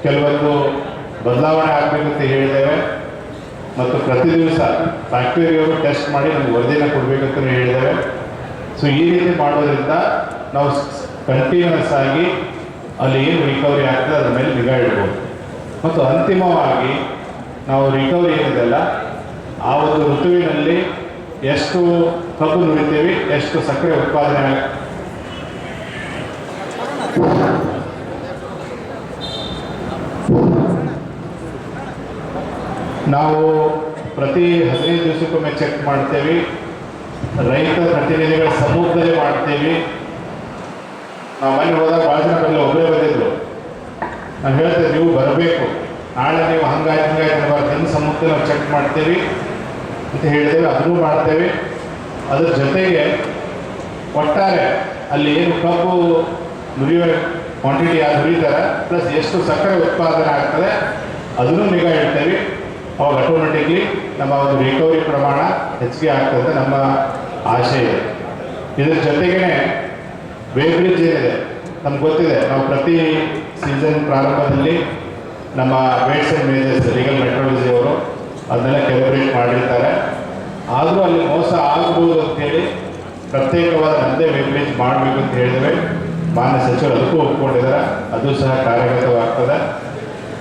ಕೆಲವೊಂದು ಬದಲಾವಣೆ ಆಗಬೇಕಂತ ಹೇಳಿದ್ದೇವೆ. ಮತ್ತು ಪ್ರತಿ ದಿವಸ ಫ್ಯಾಕ್ಟರಿಯವರು ಟೆಸ್ಟ್ ಮಾಡಿ ನಮ್ಗೆ ವರದಿನ ಕೊಡಬೇಕಂತ ಹೇಳಿದ್ದೇವೆ. ಸೊ ಈ ರೀತಿ ಮಾಡೋದ್ರಿಂದ ನಾವು ಕಂಟಿನ್ಯೂಸ್ ಆಗಿ ಅಲ್ಲಿ ಏನು ರಿಕವರಿ ಆಗ್ತದೆ ಅದ್ರ ಮೇಲೆ ನಿಗಾ ಇಡ್ಬೋದು. ಮತ್ತು ಅಂತಿಮವಾಗಿ ನಾವು ರಿಕವರಿ ಏನಿದೆಲ್ಲ ಆ ಒಂದು ಋತುವಿನಲ್ಲಿ ಎಷ್ಟು ಕಬ್ಬು ನುಡಿತೀವಿ, ಎಷ್ಟು ಸಕ್ಕರೆ ಉತ್ಪಾದನೆ ನಾವು ಪ್ರತಿ 15 ದಿವಸಕ್ಕೊಮ್ಮೆ ಚೆಕ್ ಮಾಡ್ತೇವೆ. ರೈತ ಪ್ರತಿನಿಧಿಗಳ ಸಮ್ಮುಖದಲ್ಲಿ ಮಾಡ್ತೇವೆ. ನಾವು ಮನೆ ಹೋದಾಗ ಭಾಳ ಜನ ಮೇಲೆ ಒಬ್ಬರೇ ಬಂದಿದ್ರು. ನಾವು ಹೇಳ್ತೇವೆ ನೀವು ಬರಬೇಕು, ನಾಳೆ ನೀವು ಹಂಗಾಯ್ತು ಅನ್ನಬಾರ್ದು, ನಿಮ್ಮ ಸಮ್ಮುಖದಲ್ಲಿ ನಾವು ಚೆಕ್ ಮಾಡ್ತೇವೆ ಅಂತ ಹೇಳಿದ್ದೇವೆ. ಅದನ್ನೂ ಮಾಡ್ತೇವೆ. ಅದ್ರ ಜೊತೆಗೆ ಒಟ್ಟಾರೆ ಅಲ್ಲಿ ಏನು ಕಬ್ಬು ನುರಿಯುವ ಕ್ವಾಂಟಿಟಿ ಯಾರು ನುರಿತಾರೆ ಪ್ಲಸ್ ಎಷ್ಟು ಸಕ್ಕರೆ ಉತ್ಪಾದನೆ ಆಗ್ತದೆ ಅದನ್ನು ನಿಗಾ ಇಡ್ತೇವೆ. ಅವಾಗ ಆಟೋಮೆಟಿಕ್ಲಿ ನಮ್ಮ ಒಂದು ರಿಕವರಿ ಪ್ರಮಾಣ ಹೆಚ್ಚಿಗೆ ಆಗ್ತದೆ ನಮ್ಮ ಆಶಯ ಇದೆ. ಇದರ ಜೊತೆಗೇ ವೇಬ್ರಿಡ್ಜ್ ಏನಿದೆ ನಮ್ಗೆ ಗೊತ್ತಿದೆ. ನಾವು ಪ್ರತಿ ಸೀಸನ್ ಪ್ರಾರಂಭದಲ್ಲಿ ನಮ್ಮ weights and majors legal metrology ಅವರು ಅದನ್ನೆಲ್ಲ ಕ್ಯಾಲಿಬ್ರೇಟ್ ಮಾಡಿರ್ತಾರೆ. ಆದರೂ ಅಲ್ಲಿ ಮೋಸ ಆಗ್ಬೋದು ಅಂತೇಳಿ ಪ್ರತ್ಯೇಕವಾದ ನಮ್ಮದೇ ವೇಬ್ರಿಡ್ಜ್ ಮಾಡಬೇಕು ಅಂತ ಹೇಳಿದರೆ ಮಾನ್ಯ ಸಚಿವರು ಅದಕ್ಕೂ ಒಪ್ಕೊಂಡಿದ್ದಾರೆ. ಅದು ಸಹ ಕಾರ್ಯಗತವಾಗ್ತದೆ.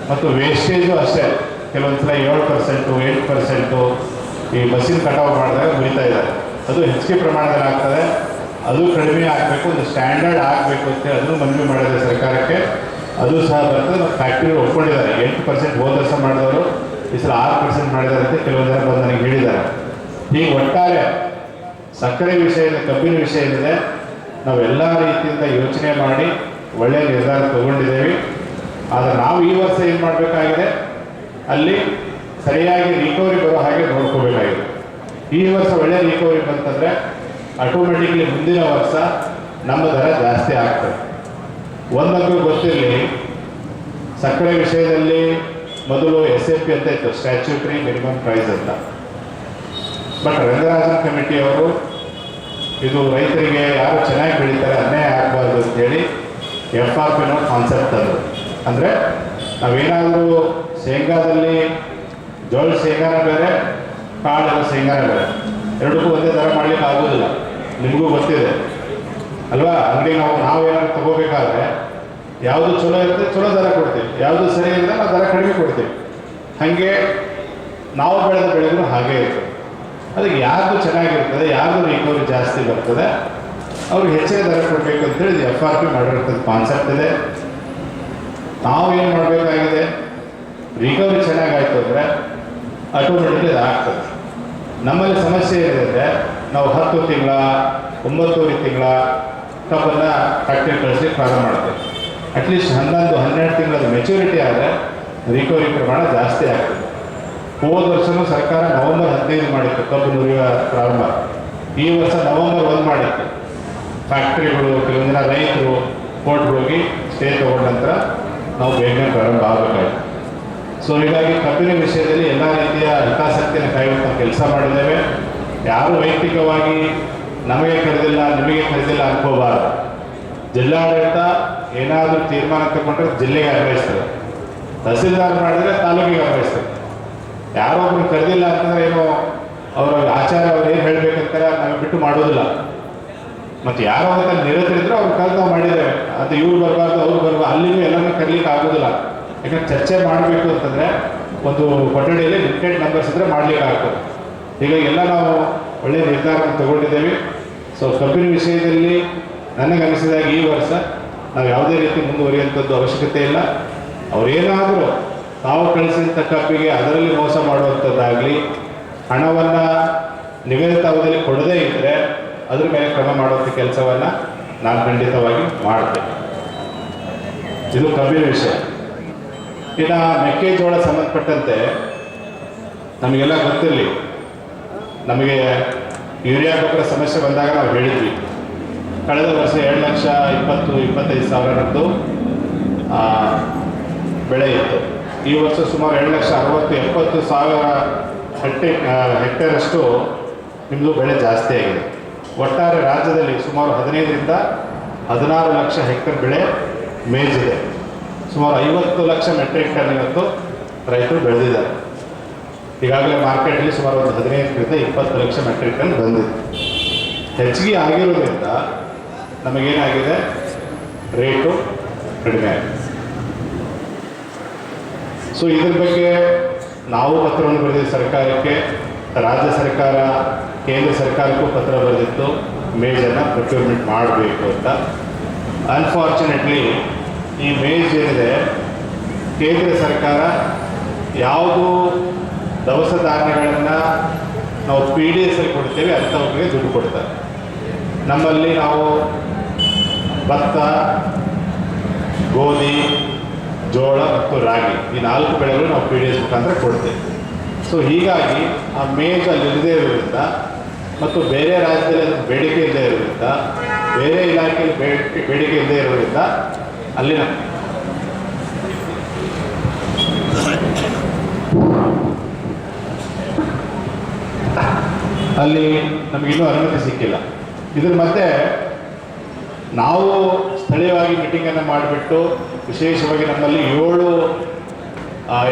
ಮತ್ತು ವೇಸ್ಟೇಜು ಅಷ್ಟೇ, ಕೆಲವೊಂದು ಸಲ 7%, 8% ಈ ಮಷಿನ್ ಕಟಾವು ಮಾಡಿದಾಗ ಮುರಿತಾ ಇದ್ದಾರೆ. ಅದು ಹೆಚ್ಚಿಗೆ ಪ್ರಮಾಣದಲ್ಲಿ ಆಗ್ತದೆ. ಅದು ಕಡಿಮೆ ಆಗಬೇಕು, ಒಂದು ಸ್ಟ್ಯಾಂಡರ್ಡ್ ಆಗಬೇಕು ಅಂತೇಳಿ ಅದನ್ನು ಮನವಿ ಮಾಡಿದೆ ಸರ್ಕಾರಕ್ಕೆ. ಅದು ಸಹ ಬರ್ತದೆ. ಮತ್ತು ಫ್ಯಾಕ್ಟ್ರಿ ಒಪ್ಕೊಂಡಿದ್ದಾರೆ. 8% ಹೋದ ವರ್ಷ ಮಾಡಿದವರು ಈ ಸಲ 6% ಮಾಡಿದ್ದಾರೆ ಅಂತ ಕೆಲವೊಂದು ಜನ ಬಂದು ನನಗೆ ಹೇಳಿದ್ದಾರೆ. ಹೀಗೆ ಒಟ್ಟಾರೆ ಸಕ್ಕರೆ ವಿಷಯದ, ಕಬ್ಬಿನ ವಿಷಯ ಏನಿದೆ, ನಾವೆಲ್ಲ ರೀತಿಯಿಂದ ಯೋಚನೆ ಮಾಡಿ ಒಳ್ಳೆಯ ನಿರ್ಧಾರ ತಗೊಂಡಿದ್ದೇವೆ. ಆದರೆ ನಾವು ಈ ವರ್ಷ ಏನು ಮಾಡಬೇಕಾಗಿದೆ, ಅಲ್ಲಿ ಸರಿಯಾಗಿ ರಿಕವರಿ ಬರೋ ಹಾಗೆ ನೋಡ್ಕೋಬೇಕಾಗಿದೆ. ಈ ವರ್ಷ ಒಳ್ಳೆಯ ರಿಕವರಿ ಬಂತಂದರೆ ಆಟೋಮೆಟಿಕ್ಲಿ ಮುಂದಿನ ವರ್ಷ ನಮ್ಮ ದರ ಜಾಸ್ತಿ ಆಗ್ತದೆ. ಒಂದಂತೂ ಗೊತ್ತಿರಲಿ, ಸಕ್ಕರೆ ವಿಷಯದಲ್ಲಿ ಮೊದಲು SAP ಅಂತ ಇತ್ತು, ಸ್ಟ್ಯಾಚ್ಯೂಟರಿ ಮಿನಿಮಮ್ ಪ್ರೈಸ್ ಅಂತ. ಬಟ್ ರಂಗರಾಜನ್ ಕಮಿಟಿಯವರು ಇದು ರೈತರಿಗೆ ಯಾರು ಚೆನ್ನಾಗಿ ಬೆಳೀತಾರೆ ಅನ್ಯಾಯ ಆಗಬಾರ್ದು ಅಂತೇಳಿ FRP ಕಾನ್ಸೆಪ್ಟ್ ತಂದರು. ಅಂದರೆ ನಾವೇನಾದರೂ ಶೇಂಗಾದಲ್ಲಿ ಜೋಳ ಶೇಂಗಾನ ಬೇರೆ, ಕಾಳು ಶೇಂಗಾನ ಬೇರೆ, ಎರಡಕ್ಕೂ ಒಂದೇ ದರ ಮಾಡಲಿಕ್ಕೆ ಆಗೋದಿಲ್ಲ. ನಿಮಗೂ ಗೊತ್ತಿದೆ ಅಲ್ವಾ? ಅಂಗಡಿ ನಾವೇನಾದ್ರು ತಗೋಬೇಕಾದ್ರೆ ಯಾವುದು ಚಲೋ ಇರುತ್ತೆ ಚಲೋ ದರ ಕೊಡ್ತೀವಿ, ಯಾವುದು ಸರಿ ಇರುತ್ತೆ ನಾವು ದರ ಕಡಿಮೆ ಕೊಡ್ತೀವಿ. ಹಾಗೆ ನಾವು ಬೆಳೆದ ಬೆಳೆಗಳು ಹಾಗೇ ಇರ್ತದೆ. ಅದಕ್ಕೆ ಯಾರ್ದು ಚೆನ್ನಾಗಿರ್ತದೆ, ಯಾರ್ದು ರಿಕವರಿ ಜಾಸ್ತಿ ಬರ್ತದೆ, ಅವ್ರಿಗೆ ಹೆಚ್ಚಿನ ದರ ಕೊಡಬೇಕು ಅಂತೇಳಿ FRP ಮಾಡಿರ್ತದೆ ಕಾನ್ಸೆಪ್ಟ್ ಇದೆ. ನಾವು ಏನು ಮಾಡಬೇಕಾಗಿದೆ, ರಿಕವರಿ ಚೆನ್ನಾಗಾಯ್ತು ಅಂದರೆ ಆಟೋಮೆಟಿಕ್ಲಿ ಅದು ಆಗ್ತದೆ. ನಮ್ಮಲ್ಲಿ ಸಮಸ್ಯೆ ಏನಿದೆ, ನಾವು 10 ತಿಂಗಳ 9 ತಿಂಗಳ ಕಬ್ಬನ್ನು ಫ್ಯಾಕ್ಟ್ರಿ ಕಳಿಸ್ಲಿಕ್ಕೆ ಪ್ರಾರಂಭ ಮಾಡ್ತೇವೆ. ಅಟ್ಲೀಸ್ಟ್ 11-12 ತಿಂಗಳ ಮೆಚುರಿಟಿ ಆದರೆ ರಿಕವರಿ ಪ್ರಮಾಣ ಜಾಸ್ತಿ ಆಗ್ತದೆ. ಹೋದ ವರ್ಷವೂ ಸರ್ಕಾರ ನವೆಂಬರ್ 15 ಮಾಡಿತ್ತು ಕಬ್ಬು ನುರಿಯುವ ಪ್ರಾರಂಭ. ಈ ವರ್ಷ ನವೆಂಬರ್ 1 ಮಾಡಿತ್ತು. ಫ್ಯಾಕ್ಟ್ರಿಗಳು, ಕೆಲವೊಂದು ಜನ ರೈತರು ಕೋರ್ಟ್ಗೆ ಹೋಗಿ ಸ್ಟೇ ತಗೊಂಡ ನಂತರ ನಾವು ಬೇಗನೆ ಪ್ರಾರಂಭ ಆಗಬೇಕಾಗಿತ್ತು. ಸೊ ಹೀಗಾಗಿ ಕಬ್ಬಿನ ವಿಷಯದಲ್ಲಿ ಎಲ್ಲ ರೀತಿಯ ಹಿತಾಸಕ್ತಿಯನ್ನು ಕಾಯುವಂಥ ಕೆಲಸ ಮಾಡಿದ್ದೇವೆ. ಯಾರು ವೈಯಕ್ತಿಕವಾಗಿ ನಮಗೆ ಕರೆದಿಲ್ಲ, ನಿಮಗೆ ಕರೆದಿಲ್ಲ ಅನ್ಕೋಬಾರ್ದು. ಜಿಲ್ಲಾಡಳಿತ ಏನಾದರೂ ತೀರ್ಮಾನ ತಗೊಂಡ್ರೆ ಜಿಲ್ಲೆಗೆ ಅನ್ವಯಿಸ್ತದೆ, ತಹಸೀಲ್ದಾರ್ ಮಾಡಿದರೆ ತಾಲೂಕಿಗೆ ಅನ್ವಯಿಸ್ತದೆ. ಯಾರೊಬ್ಬರು ಕರೆದಿಲ್ಲ ಅಂತಂದ್ರೆ ಏನೋ ಅವರ ಆಚಾರ ಅವ್ರು ಏನು ಹೇಳಬೇಕಂತಾರೆ ನಾವು ಬಿಟ್ಟು ಮಾಡೋದಿಲ್ಲ. ಮತ್ತು ಯಾರೋ ಅಂತ ನಿರತರಿದ್ರು ಅವ್ರು ಕರೆದು ನಾವು ಮಾಡಿದ್ದೇವೆ. ಅದು ಇವ್ರು ಬರಬಾರ್ದು ಅವ್ರು ಬರಬಾರ್ದು, ಅಲ್ಲಿನೂ ಎಲ್ಲರೂ ಕರೀಲಿಕ್ಕೆ ಆಗೋದಿಲ್ಲ. ಯಾಕಂದ್ರೆ ಚರ್ಚೆ ಮಾಡಬೇಕು ಅಂತಂದರೆ ಒಂದು ಕೊಠಡಿಯಲ್ಲಿ ಲಿಮಿಟೆಡ್ ನಂಬರ್ಸ್ ಇದ್ದರೆ ಮಾಡಲಿಕ್ಕೆ ಆಗ್ತದೆ. ಹೀಗಾಗಿ ಎಲ್ಲ ನಾವು ಒಳ್ಳೆಯ ನಿರ್ಧಾರ ತಗೊಂಡಿದ್ದೇವೆ. ಸೊ ಕಬ್ಬಿನ ವಿಷಯದಲ್ಲಿ ನನಗನ್ನಿಸಿದಾಗ ಈ ವರ್ಷ ನಾವು ಯಾವುದೇ ರೀತಿ ಮುಂದುವರಿಯುವಂಥದ್ದು ಅವಶ್ಯಕತೆ ಇಲ್ಲ. ಅವರೇನಾದರೂ ತಾವು ಕಳಿಸಿದಂಥ ಕಬ್ಬಿಗೆ ಅದರಲ್ಲಿ ಮೋಸ ಮಾಡುವಂಥದ್ದಾಗಲಿ, ಹಣವನ್ನು ನಿಗದಿತ ಅವಧಿಯಲ್ಲಿ ಕೊಡದೇ ಇದ್ದರೆ ಅದ್ರ ಮೇಲೆ ಕ್ರಮ ಮಾಡುವಂಥ ಕೆಲಸವನ್ನು ನಾನು ಖಂಡಿತವಾಗಿ ಮಾಡ್ತೇನೆ. ಇದು ಕಬ್ಬಿನ ವಿಷಯ. ಇನ್ನು ಮೆಕ್ಕೆಜೋಳ ಸಂಬಂಧಪಟ್ಟಂತೆ ನಮಗೆಲ್ಲ ಗೊತ್ತಿರಲಿ, ನಮಗೆ ಯೂರಿಯಾ ಗೊಬ್ಬರ ಸಮಸ್ಯೆ ಬಂದಾಗ ನಾವು ಹೇಳಿದ್ವಿ, ಕಳೆದ ವರ್ಷ 2,20,25,000 ಬೆಳೆ ಇತ್ತು. ಈ ವರ್ಷ ಸುಮಾರು 2,60,70,000 ಹೆಕ್ಟೇರಷ್ಟು ನಿಮ್ಮದು ಬೆಳೆ ಜಾಸ್ತಿ ಆಗಿದೆ. ಒಟ್ಟಾರೆ ರಾಜ್ಯದಲ್ಲಿ ಸುಮಾರು 15ರಿಂದ 16 ಲಕ್ಷ ಹೆಕ್ಟೇರ್ ಬೆಳೆ ಮೇಜಿದೆ. ಸುಮಾರು 50 ಲಕ್ಷ ಮೆಟ್ರಿಕ್ ಟನ್ ಇವತ್ತು ರೈತರು ಬೆಳೆದಿದ್ದಾರೆ. ಈಗಾಗಲೇ ಮಾರ್ಕೆಟಲ್ಲಿ ಸುಮಾರು ಒಂದು 15ರಿಂದ 20 ಲಕ್ಷ ಮೆಟ್ರಿಕ್ ಟನ್ ಬಂದಿದೆ. ಹೆಚ್ಚಿಗೆ ಆಗಿರೋದ್ರಿಂದ ನಮಗೇನಾಗಿದೆ, ರೇಟು ಕಡಿಮೆ ಆಗಿದೆ. ಸೊ ಇದ್ರ ಬಗ್ಗೆ ನಾವು ಪತ್ರವನ್ನು ಬರೆದಿದ್ದು ಸರ್ಕಾರಕ್ಕೆ, ರಾಜ್ಯ ಸರ್ಕಾರ ಕೇಂದ್ರ ಸರ್ಕಾರಕ್ಕೂ ಪತ್ರ ಬರೆದಿತ್ತು ಮೇಜನ್ನು ಪ್ರೊಕ್ಯೂರ್ಮೆಂಟ್ ಮಾಡಬೇಕು ಅಂತ. ಅನ್ಫಾರ್ಚುನೇಟ್ಲಿ ಈ ಮೇಜ್ ಏನಿದೆ, ಕೇಂದ್ರ ಸರ್ಕಾರ ಯಾವುದು ದವಸ ಧಾನ್ಯಗಳನ್ನು ನಾವು PDSಲ್ಲಿ ಕೊಡ್ತೇವೆ ಅಂಥವ್ರಿಗೆ ದುಡ್ಡು ಕೊಡ್ತಾರೆ. ನಮ್ಮಲ್ಲಿ ನಾವು ಭತ್ತ, ಗೋಧಿ, ಜೋಳ ಮತ್ತು ರಾಗಿ ಈ 4 ಬೆಳೆಗಳು ನಾವು PDS ಮುಖಾಂತರ ಕೊಡ್ತೇವೆ. ಸೊ ಹೀಗಾಗಿ ಆ ಮೇಜ್ ಅಲ್ಲಿ ಇಲ್ಲದೇ ಇರೋದ್ರಿಂದ ಮತ್ತು ಬೇರೆ ರಾಜ್ಯದಲ್ಲಿ ಅದಕ್ಕೆ ಬೇಡಿಕೆ ಇಲ್ಲದೆ ಇರೋದ್ರಿಂದ, ಬೇರೆ ಇಲಾಖೆಯಲ್ಲಿ ಬೇಡಿಕೆ ಇಲ್ಲದೆ ಇರೋದ್ರಿಂದ ಅಲ್ಲಿನ ಅಲ್ಲಿ ನಮಗಿನ್ನೂ ಅನುಮತಿ ಸಿಕ್ಕಿಲ್ಲ. ಇದ್ರ ಮಧ್ಯೆ ನಾವು ಸ್ಥಳೀಯವಾಗಿ ಮೀಟಿಂಗನ್ನು ಮಾಡಿಬಿಟ್ಟು ವಿಶೇಷವಾಗಿ ನಮ್ಮಲ್ಲಿ 7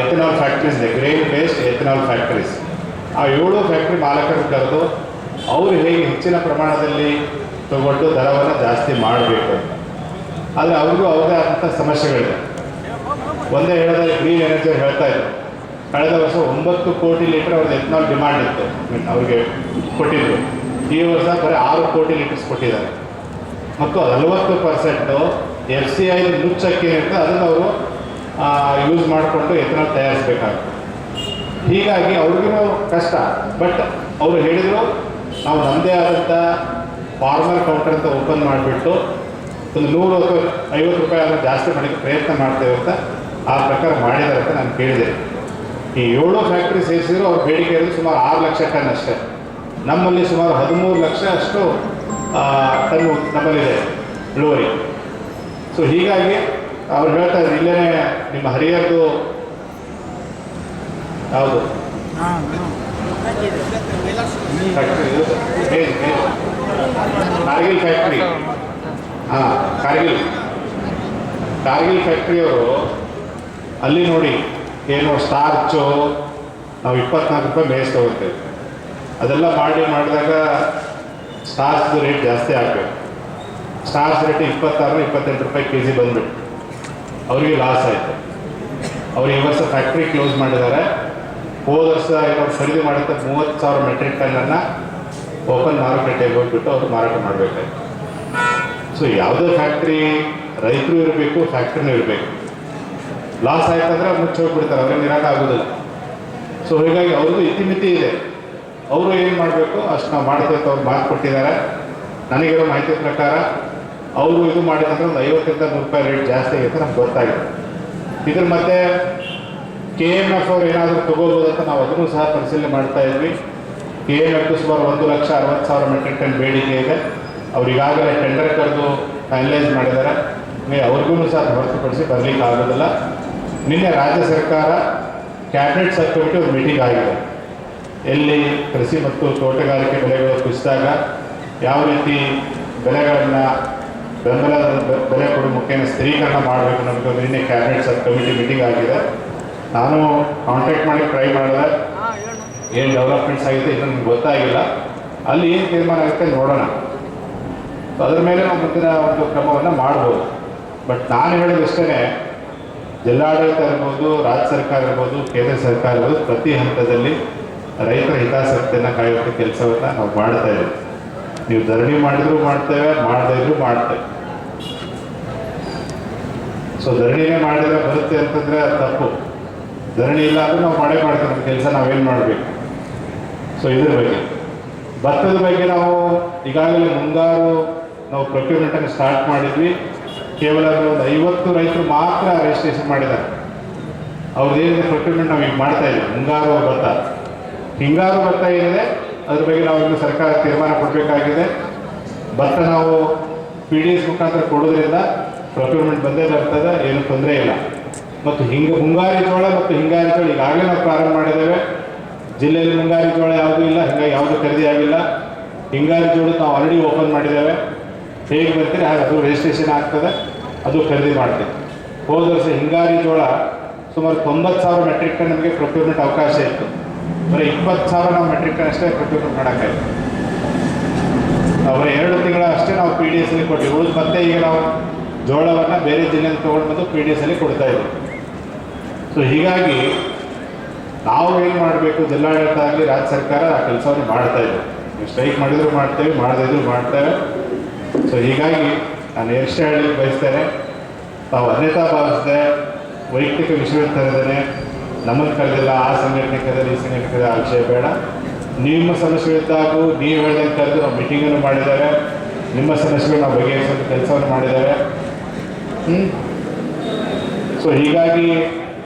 ಎಥನಾಲ್ ಫ್ಯಾಕ್ಟ್ರೀಸ್ ಇದೆ, ಗ್ರೇನ್ ಬೇಸ್ಡ್ ಎಥನಾಲ್ ಫ್ಯಾಕ್ಟ್ರೀಸ್. ಆ 7 ಫ್ಯಾಕ್ಟ್ರಿ ಮಾಲಕರನ್ನು ಕರೆದು ಅವರು ಹೇಗೆ ಹೆಚ್ಚಿನ ಪ್ರಮಾಣದಲ್ಲಿ ತಗೊಂಡು ದರವನ್ನು ಜಾಸ್ತಿ ಮಾಡಬೇಕು ಅಂತ. ಆದರೆ ಅವ್ರಿಗೂ ಅವ್ರದ್ದೇ ಆದಂಥ ಸಮಸ್ಯೆಗಳಿದೆ. ಒಂದೇ ಹೇಳೋದಾದ್ರೆ ಗ್ರೀನ್ ಎನರ್ಜಿ ಹೇಳ್ತಾ ಇದ್ರು, ಕಳೆದ ವರ್ಷ 9 ಕೋಟಿ ಲೀಟರ್ ಅವ್ರದ್ದು ಎಥನಾಲ್ ಡಿಮಾಂಡ್ ಇತ್ತು, ಅವ್ರಿಗೆ ಕೊಟ್ಟಿದ್ರು. ಈ ವರ್ಷ ಬರೀ 6 ಕೋಟಿ ಲೀಟರ್ಸ್ ಕೊಟ್ಟಿದ್ದಾರೆ. ಮತ್ತು 40% FCI ನುಚ್ಚಕ್ಕಿ ಇರುತ್ತೆ, ಅದನ್ನು ಅವರು ಯೂಸ್ ಮಾಡಿಕೊಂಡು ಎಥನಾಲ್ ತಯಾರಿಸಬೇಕಾಗುತ್ತೆ. ಹೀಗಾಗಿ ಅವ್ರಿಗೂ ಕಷ್ಟ. ಬಟ್ ಅವರು ಹೇಳಿದರು ನಾವು ನಮ್ಮದೇ ಆದಂಥ ಫಾರ್ಮರ್ ಕೌಂಟರ್ ಅಂತ ಓಪನ್ ಮಾಡಿಬಿಟ್ಟು ಒಂದು 100 ಅಥವಾ 50 ರೂಪಾಯಿ ಅದನ್ನು ಜಾಸ್ತಿ ಮಾಡೋಕ್ಕೆ ಪ್ರಯತ್ನ ಮಾಡ್ತೇವೆ ಅಂತ ಆ ಪ್ರಕಾರ ಮಾಡಿದ್ದಾರೆ ಅಂತ ನಾನು ಕೇಳಿದೆ. ಈ 7 ಫ್ಯಾಕ್ಟ್ರಿ ಸೇರಿಸಿದ್ರು ಅವ್ರ ಬೇಡಿಕೆ ಇರೋದು ಸುಮಾರು 6 ಲಕ್ಷ ಟನ್ ಅಷ್ಟೇ. ನಮ್ಮಲ್ಲಿ ಸುಮಾರು 13 ಲಕ್ಷ ಅಷ್ಟು ಟನ್ ನಮ್ಮಲ್ಲಿದೆ ಇಳುವರಿ. ಸೊ ಹೀಗಾಗಿ ಅವ್ರು ಹೇಳ್ತಾ ಇದ್ರು ಇಲ್ಲೇ ನಿಮ್ಮ ಹರಿಹರದು ಯಾವುದು ಫ್ಯಾಕ್ಟ್ರಿ ಕಾರ್ಗಿಲ್ ಫ್ಯಾಕ್ಟ್ರಿ, ಹಾಂ ಕಾರ್ಗಿಲ್ ಫ್ಯಾಕ್ಟ್ರಿಯವರು ಅಲ್ಲಿ ನೋಡಿ ಏನು ಸ್ಟಾರ್ಚು ನಾವು 24 ರೂಪಾಯಿ ಮೇಸ್ ತೊಗೊಳ್ತೇವೆ. ಅದೆಲ್ಲ ಮಾಡಿದಾಗ ಸ್ಟಾರ್ಚ್ದು ರೇಟ್ ಜಾಸ್ತಿ ಆಗಬೇಕು. ಸ್ಟಾರ್ಚ್ ರೇಟ್ 26-28 ರೂಪಾಯಿ ಕೆ ಜಿ ಬಂದುಬಿಟ್ಟು ಅವರಿಗೆ ಲಾಸ್ ಆಯಿತು. ಅವರು ಈ ವರ್ಷ ಫ್ಯಾಕ್ಟ್ರಿ ಕ್ಲೋಸ್ ಮಾಡಿದ್ದಾರೆ. ಹೋದ ವರ್ಷ ಏನೋ ಖರೀದಿ ಮಾಡಿದ 30,000 ಮೆಟ್ರಿಕ್ ಟನ್ನನ್ನು ಓಪನ್ ಮಾರುಕಟ್ಟೆಗೆ ಹೋಗ್ಬಿಟ್ಟು ಅವರು ಮಾರಾಟ ಮಾಡಬೇಕಾಯ್ತು. ಸೊ ಯಾವುದೇ ಫ್ಯಾಕ್ಟ್ರಿ ರೈತರು ಇರಬೇಕು, ಫ್ಯಾಕ್ಟ್ರಿನೂ ಇರಬೇಕು. ಲಾಸ್ ಆಯ್ತಂದ್ರೆ ಮುಚ್ಚಿ ಹೋಗ್ಬಿಡ್ತಾರೆ, ಅವ್ರಿಗೆ ಇರೋಕ್ಕಾಗೋದಿಲ್ಲ. ಸೊ ಹೀಗಾಗಿ ಅವ್ರದ್ದು ಇತಿಮಿತಿ ಇದೆ. ಅವರು ಏನು ಮಾಡಬೇಕು ಅಷ್ಟು ನಾವು ಮಾಡ್ತೇವೆ ಅವ್ರು ಮಾತು ಕೊಟ್ಟಿದ್ದಾರೆ. ನನಗಿರೋ ಮಾಹಿತಿ ಪ್ರಕಾರ ಅವರು ಇದು ಮಾಡಿದಂದ್ರೆ ಒಂದು 50-100 ರೂಪಾಯಿ ರೇಟ್ ಜಾಸ್ತಿ ಆಗುತ್ತೆ ನಮ್ಗೆ ಗೊತ್ತಾಗಿದೆ. ಇದ್ರ ಮತ್ತೆ KMF ಅವ್ರು ಏನಾದರೂ ತೊಗೋಬೋದು ಅಂತ ನಾವು ಅದನ್ನು ಸಹ ಪರಿಶೀಲನೆ ಮಾಡ್ತಾ ಇದ್ವಿ. KMF ಸುಮಾರು 1,60,000 ಮೆಟ್ರಿಕ್ ಟನ್ ಬೇಡಿಕೆ ಇದೆ. ಅವ್ರು ಈಗಾಗಲೇ ಟೆಂಡರ್ ಕರೆದು ಫೈನಲೈಸ್ ಮಾಡಿದ್ದಾರೆ. ಅವ್ರಿಗೂ ಸಹ ಹೊರತುಪಡಿಸಿ ಬರಲಿಕ್ಕೆ ಆಗೋದಿಲ್ಲ. ನಿನ್ನೆ ರಾಜ್ಯ ಸರ್ಕಾರ ಕ್ಯಾಬಿನೆಟ್ ಸಬ್ ಕಮಿಟಿ ಒಂದು ಮೀಟಿಂಗ್ ಆಗಿದೆ. ಎಲ್ಲಿ ಕೃಷಿ ಮತ್ತು ತೋಟಗಾರಿಕೆ ಬೆಲೆಗಳು ಕುಸಿದಾಗ ಯಾವ ರೀತಿ ಬೆಲೆಗಳನ್ನು ಬೆಂಬಲದ ಬೆಲೆ ಕೊಡುವ ಮುಖೇನ ಸ್ಥಿರೀಕರಣ ಮಾಡಬೇಕು ನಮಗೆ ನಿನ್ನೆ ಕ್ಯಾಬಿನೆಟ್ ಸಬ್ ಕಮಿಟಿ ಮೀಟಿಂಗ್ ಆಗಿದೆ. ನಾನು ಕಾಂಟ್ಯಾಕ್ಟ್ ಮಾಡಿ ಟ್ರೈ ಮಾಡಿದೆ, ಏನು ಡೆವಲಪ್ಮೆಂಟ್ಸ್ ಆಗಿದೆ ಇದು ನಮ್ಗೆ ಗೊತ್ತಾಗಿಲ್ಲ. ಅಲ್ಲಿ ಏನು ತೀರ್ಮಾನ ಆಗುತ್ತೆ ನೋಡೋಣ. ಅದರ ಮೇಲೆ ನಾವು ಮುಂದಿನ ಒಂದು ಕ್ರಮವನ್ನು ಮಾಡ್ಬೋದು. ಬಟ್ ನಾನು ಹೇಳೋದಿಷ್ಟೇ, ಜಿಲ್ಲಾಡಳಿತ ಇರ್ಬೋದು, ರಾಜ್ಯ ಸರ್ಕಾರ ಇರ್ಬೋದು, ಕೇಂದ್ರ ಸರ್ಕಾರ ಇರ್ಬೋದು, ಪ್ರತಿ ಹಂತದಲ್ಲಿ ರೈತರ ಹಿತಾಸಕ್ತಿಯನ್ನು ಕಾಯುವಂಥ ಕೆಲಸವನ್ನು ನಾವು ಮಾಡ್ತಾ ಇದ್ದೀವಿ. ನೀವು ಧರಣಿ ಮಾಡಿದರೂ ಮಾಡ್ತೇವೆ, ಮಾಡದೇ ಇದ್ರೂ ಮಾಡ್ತೇವೆ. ಸೊ ಧರಣಿನೇ ಮಾಡಿದರೆ ಬರುತ್ತೆ ಅಂತಂದರೆ ಅದು ತಪ್ಪು. ಧರಣಿ ಇಲ್ಲ ಅಂದರೆ ನಾವು ಮಾಡೇ ಮಾಡ್ತೀವಿ, ನಮ್ಮ ಕೆಲಸ ನಾವೇನು ಮಾಡಬೇಕು. ಸೊ ಇದ್ರ ಬಗ್ಗೆ ಭತ್ತದ ಬಗ್ಗೆ ನಾವು ಈಗಾಗಲೇ ಮುಂಗಾರು ನಾವು ಪ್ರೊಕ್ಯೂರ್ಮೆಂಟನ್ನು ಸ್ಟಾರ್ಟ್ ಮಾಡಿದ್ವಿ. ಕೇವಲ ಒಂದು 50 ರೈತರು ಮಾತ್ರ ರಿಜಿಸ್ಟ್ರೇಷನ್ ಮಾಡಿದ್ದಾರೆ. ಅವ್ರದ್ದು ಏನಿದೆ ಪ್ರೊಕ್ಯೂರ್ಮೆಂಟ್ ನಾವು ಈಗ ಮಾಡ್ತಾ ಇದ್ದೀವಿ. ಮುಂಗಾರು ಭತ್ತ, ಹಿಂಗಾರು ಭತ್ತ ಏನಿದೆ ಅದ್ರ ಬಗ್ಗೆ ನಾವು ಇನ್ನು ಸರ್ಕಾರ ತೀರ್ಮಾನ ಕೊಡಬೇಕಾಗಿದೆ. ಭತ್ತ ನಾವು PDS ಮುಖಾಂತರ ಕೊಡೋದ್ರಿಂದ ಪ್ರೊಕ್ಯೂರ್ಮೆಂಟ್ ಬಂದೇ ಬರ್ತದೆ, ಏನು ತೊಂದರೆ ಇಲ್ಲ. ಮತ್ತು ಮುಂಗಾರಿ ಜೋಳ ಮತ್ತು ಹಿಂಗಾರಿ ಜೋಳ ಈಗಾಗಲೇ ನಾವು ಪ್ರಾರಂಭ ಮಾಡಿದ್ದೇವೆ. ಜಿಲ್ಲೆಯಲ್ಲಿ ಮುಂಗಾರಿ ಜೋಳ ಯಾವುದೂ ಇಲ್ಲ, ಹಿಂಗಾಗಿ ಯಾವುದೂ ಖರೀದಿ ಆಗಿಲ್ಲ. ಹಿಂಗಾರಿ ಜೋಳ ನಾವು ಆಲ್ರೆಡಿ ಓಪನ್ ಮಾಡಿದ್ದೇವೆ. ಹೇಗೆ ಬರ್ತೀರಿ ಹಾಗೆ ಅದು ರಿಜಿಸ್ಟ್ರೇಷನ್ ಆಗ್ತದೆ, ಅದು ಖರೀದಿ ಮಾಡ್ತೀವಿ. ಹೋದ ವರ್ಷ ಹಿಂಗಾರಿ ಜೋಳ ಸುಮಾರು 90,000 ಮೆಟ್ರಿಕ್ ಟನ್ ನಮಗೆ ಪ್ರೊಕ್ಯೂರ್ಮೆಂಟ್ ಅವಕಾಶ ಇತ್ತು. ಬರೀ 20,000 ನಾವು ಮೆಟ್ರಿಕ್ ಟನ್ ಅಷ್ಟೇ ಪ್ರೊಕ್ಯೂರ್ಮೆಂಟ್ ಮಾಡೋಕ್ಕಾಯ್ತು. ಬರೀ 2 ತಿಂಗಳ ಅಷ್ಟೇ ನಾವು PDS ಅಲ್ಲಿ ಕೊಟ್ಟಿವಿ. ಉಳಿದು ಮತ್ತೆ ಈಗ ನಾವು ಜೋಳವನ್ನು ಬೇರೆ ಜಿಲ್ಲೆಯಿಂದ ತೊಗೊಂಡು ಬಂದು PDS ಅಲ್ಲಿ ಕೊಡ್ತಾ ಇದ್ದೀವಿ. ಸೊ ಹೀಗಾಗಿ ನಾವು ಏನು ಮಾಡಬೇಕು, ಜಿಲ್ಲಾಡಳಿತ ಆಗಲಿ ರಾಜ್ಯ ಸರ್ಕಾರ ಆ ಕೆಲಸವನ್ನು ಮಾಡ್ತಾ ಇದ್ದೀವಿ. ನೀವು ಸ್ಟ್ರೈಕ್ ಮಾಡಿದ್ರು ಮಾಡ್ತೇವೆ, ಮಾಡದಿದ್ರು ಮಾಡ್ತೇವೆ. ಸೊ ಹೀಗಾಗಿ ನಾನು ಎಷ್ಟೇ ಹೇಳಲಿಕ್ಕೆ ಬಯಸ್ತೇನೆ, ತಾವು ಅನ್ಯತಾ ಭಾವಿಸಿದೆ, ವೈಯಕ್ತಿಕ ವಿಷಯ ತರದೇನೆ ನಮ್ಮನ್ನು ಕರೆದಿಲ್ಲ, ಆ ಸಂಘಟನೆ ಕರೆದಿಲ್ಲ, ಈ ಸಂಘಟನೆ ಕರೆದ ಆ ವಿಷಯ ಬೇಡ. ನಿಮ್ಮ ಸಮಸ್ಯೆಗಳಿದ್ದಾಗೂ ನೀವು ಹೇಳ್ದಂಗೆ ಕರೆದು ನಾವು ಮೀಟಿಂಗನ್ನು ಮಾಡಿದ್ದಾರೆ. ನಿಮ್ಮ ಸಮಸ್ಯೆಗಳು ನಾವು ಬಗೆಹರಿಸುವಂಥ ಕೆಲಸವನ್ನು ಮಾಡಿದ್ದಾರೆ. ಸೊ ಹೀಗಾಗಿ